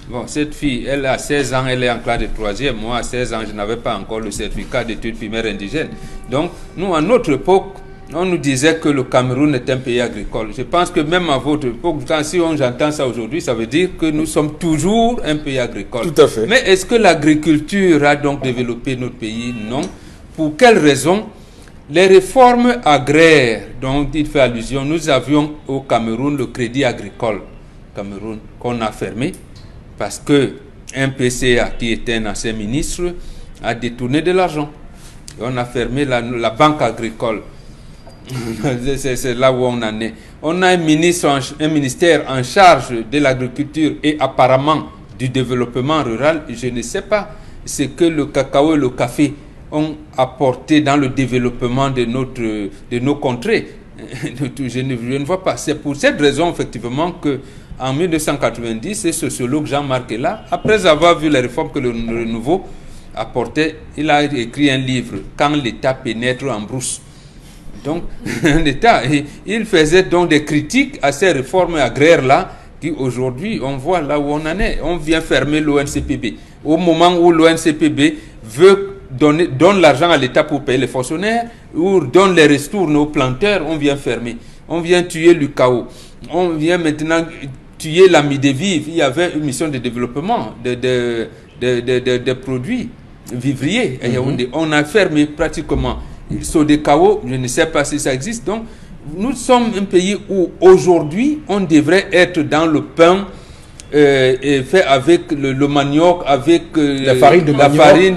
S1: Bon, cette fille, elle a 16 ans, elle est en classe de 3e. Moi, à 16 ans, je n'avais pas encore le certificat d'études primaires indigènes. Donc, nous, à notre époque, on nous disait que le Cameroun est un pays agricole. Je pense que même à votre époque, si j'entends ça aujourd'hui, ça veut dire que nous sommes toujours un pays agricole.
S2: Tout à fait.
S1: Mais est-ce que l'agriculture a donc développé notre pays? Non. Pour quelles raisons? Les réformes agraires dont il fait allusion, nous avions au Cameroun le crédit agricole Cameroun qu'on a fermé parce que un PCA qui était un ancien ministre a détourné de l'argent. On a fermé la banque agricole. C'est là où on en est. On a un ministère en charge de l'agriculture et apparemment du développement rural. Je ne sais pas ce que le cacao et le café ont apporté dans le développement de nos contrées. Je ne vois pas. C'est pour cette raison, effectivement, que en 1990, ce sociologue Jean-Marc Ella, après avoir vu les réformes que le Renouveau apportait, il a écrit un livre, « Quand l'État pénètre en brousse ». Donc, l'État, il faisait donc des critiques à ces réformes agraires-là, qui aujourd'hui, on voit là où on en est. On vient fermer l'ONCPB. Au moment où l'ONCPB donne l'argent à l'État pour payer les fonctionnaires, ou donne les ristournes aux planteurs, on vient fermer. On vient tuer le chaos. On vient maintenant tuer la Midevive. Il y avait une mission de développement de produits vivriers. On a fermé pratiquement. Sodecao, je ne sais pas si ça existe. Donc, nous sommes un pays où aujourd'hui, on devrait être dans le pain est fait avec le manioc, avec
S2: la farine de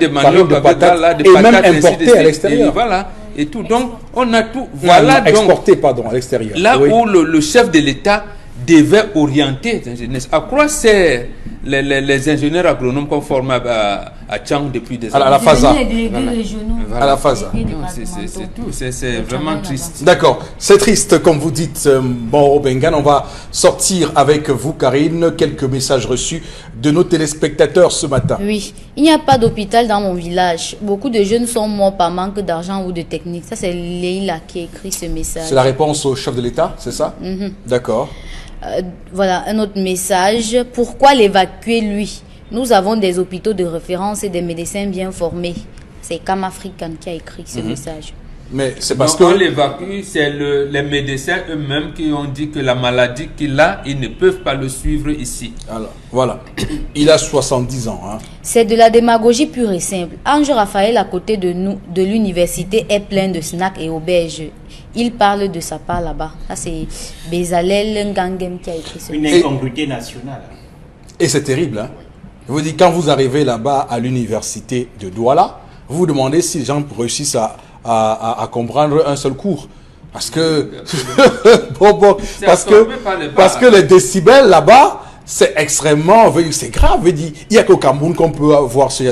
S2: manioc,
S1: de
S2: patates, et même importé à l'extérieur.
S1: Voilà, et tout. Donc, on a tout. Voilà, donc,
S2: exporté, pardon, à l'extérieur.
S1: Là où le chef de l'État devait orienter les ingénieurs. À quoi c'est les ingénieurs agronomes qu'on forme à Tchang depuis des années?
S2: À la FASA.
S1: Voilà.
S2: À la FASA.
S1: C'est tout. C'est vraiment triste.
S2: D'accord. C'est triste, comme vous dites. Bon, au Bengan, on va sortir avec vous, Karine, quelques messages reçus de nos téléspectateurs ce matin.
S5: Oui. Il n'y a pas d'hôpital dans mon village. Beaucoup de jeunes sont morts par manque d'argent ou de technique. Ça, c'est Leïla qui a écrit ce message.
S2: C'est la réponse au chef de l'État, c'est ça? D'accord.
S5: Voilà, un autre message. Pourquoi l'évacuer, lui? Nous avons des hôpitaux de référence et des médecins bien formés. C'est Cam African qui a écrit ce message.
S2: Mais c'est parce
S1: donc,
S2: que...
S1: on l'évacue, c'est les médecins eux-mêmes qui ont dit que la maladie qu'il a, ils ne peuvent pas le suivre ici.
S2: Alors, voilà. Il a 70 ans. Hein.
S5: C'est de la démagogie pure et simple. Ange Raphaël, à côté de nous, de l'université, est plein de snacks et auberges. Il parle de sa part là-bas. Ça, c'est Bezalel Ngangem qui a écrit ce
S6: Une incongruité nationale.
S2: Et c'est terrible. Hein. Je vous dis, quand vous arrivez là-bas à l'université de Douala, vous vous demandez si les gens réussissent à comprendre un seul cours. Parce que, parce que les décibels là-bas, c'est extrêmement, c'est grave. Il n'y a qu'au Cameroun qu'on peut avoir ce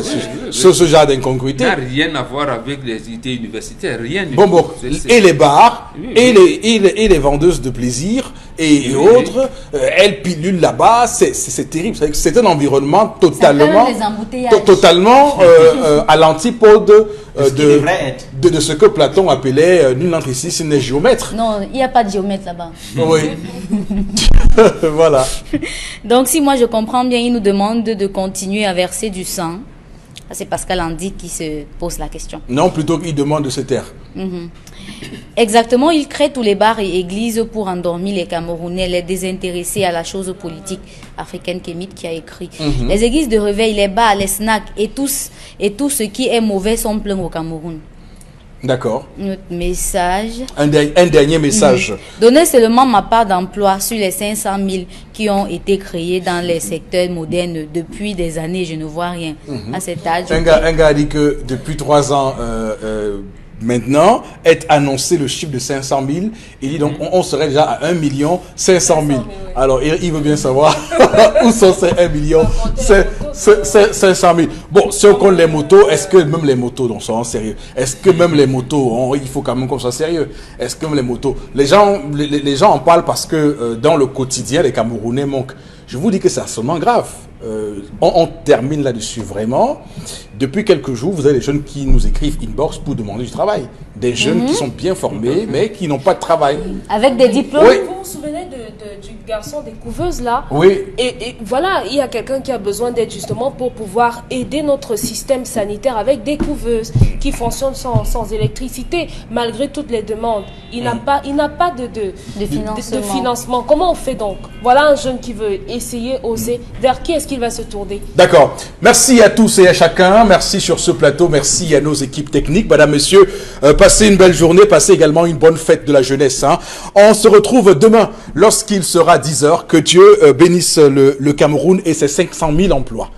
S2: genre d'incongruité.
S1: Ça n'a rien à voir avec les idées universitaires, rien du
S2: tout. Et les bars, et les vendeuses de plaisir, et autres, elles pilulent là-bas, c'est terrible. C'est un environnement totalement à l'antipode de ce que Platon appelait, nul n'entre ici, ce n'est géomètre.
S5: Non, il n'y a pas de géomètre là-bas.
S2: Oui. Voilà.
S5: Donc, si moi je comprends bien, il nous demande de continuer à verser du sang. C'est Pascal Andy qui se pose la question.
S2: Non, plutôt qu'il demande de se taire.
S5: Exactement, il crée tous les bars et églises pour endormir les Camerounais, les désintéressés à la chose politique africaine. Kémit qui a écrit. Les églises de réveil, les bars, les snacks et tout ce qui est mauvais sont pleins au Cameroun.
S2: D'accord.
S5: Notre message.
S2: Un dernier message.
S5: Donnez seulement ma part d'emploi sur les 500 000 qui ont été créés dans les secteurs modernes depuis des années. Je ne vois rien à cet âge.
S2: Un gars a dit que depuis 3 ans, maintenant, est annoncé le chiffre de 500 000. Il dit donc on serait déjà à 1 500 000. Alors il veut bien savoir où sont ces 1 500 000. Bon, si on compte les motos, est-ce que même les motos sont sérieux? Est-ce que même les motos, il faut quand même qu'on soit sérieux? Est-ce que même les motos, les gens en parlent parce que dans le quotidien, les Camerounais manquent. Je vous dis que c'est absolument grave. On termine là-dessus vraiment. Depuis quelques jours, vous avez des jeunes qui nous écrivent inbox pour demander du travail. Des jeunes qui sont bien formés, mais qui n'ont pas de travail.
S5: Avec des diplômes.
S3: Oui. Vous vous souvenez du garçon des couveuses là?
S2: Oui.
S3: Et voilà, il y a quelqu'un qui a besoin d'aide justement pour pouvoir aider notre système sanitaire avec des couveuses qui fonctionnent sans électricité, malgré toutes les demandes. Il n'a pas de financement. Comment on fait donc? Voilà un jeune qui veut essayer, oser. Vers qui est-ce qu'il va se tourner?
S2: D'accord. Merci à tous et à chacun. Merci sur ce plateau. Merci à nos équipes techniques. Madame, messieurs, passez une belle journée. Passez également une bonne fête de la jeunesse. Hein. On se retrouve demain lorsqu'il sera 10h. Que Dieu bénisse le Cameroun et ses 500 000 emplois.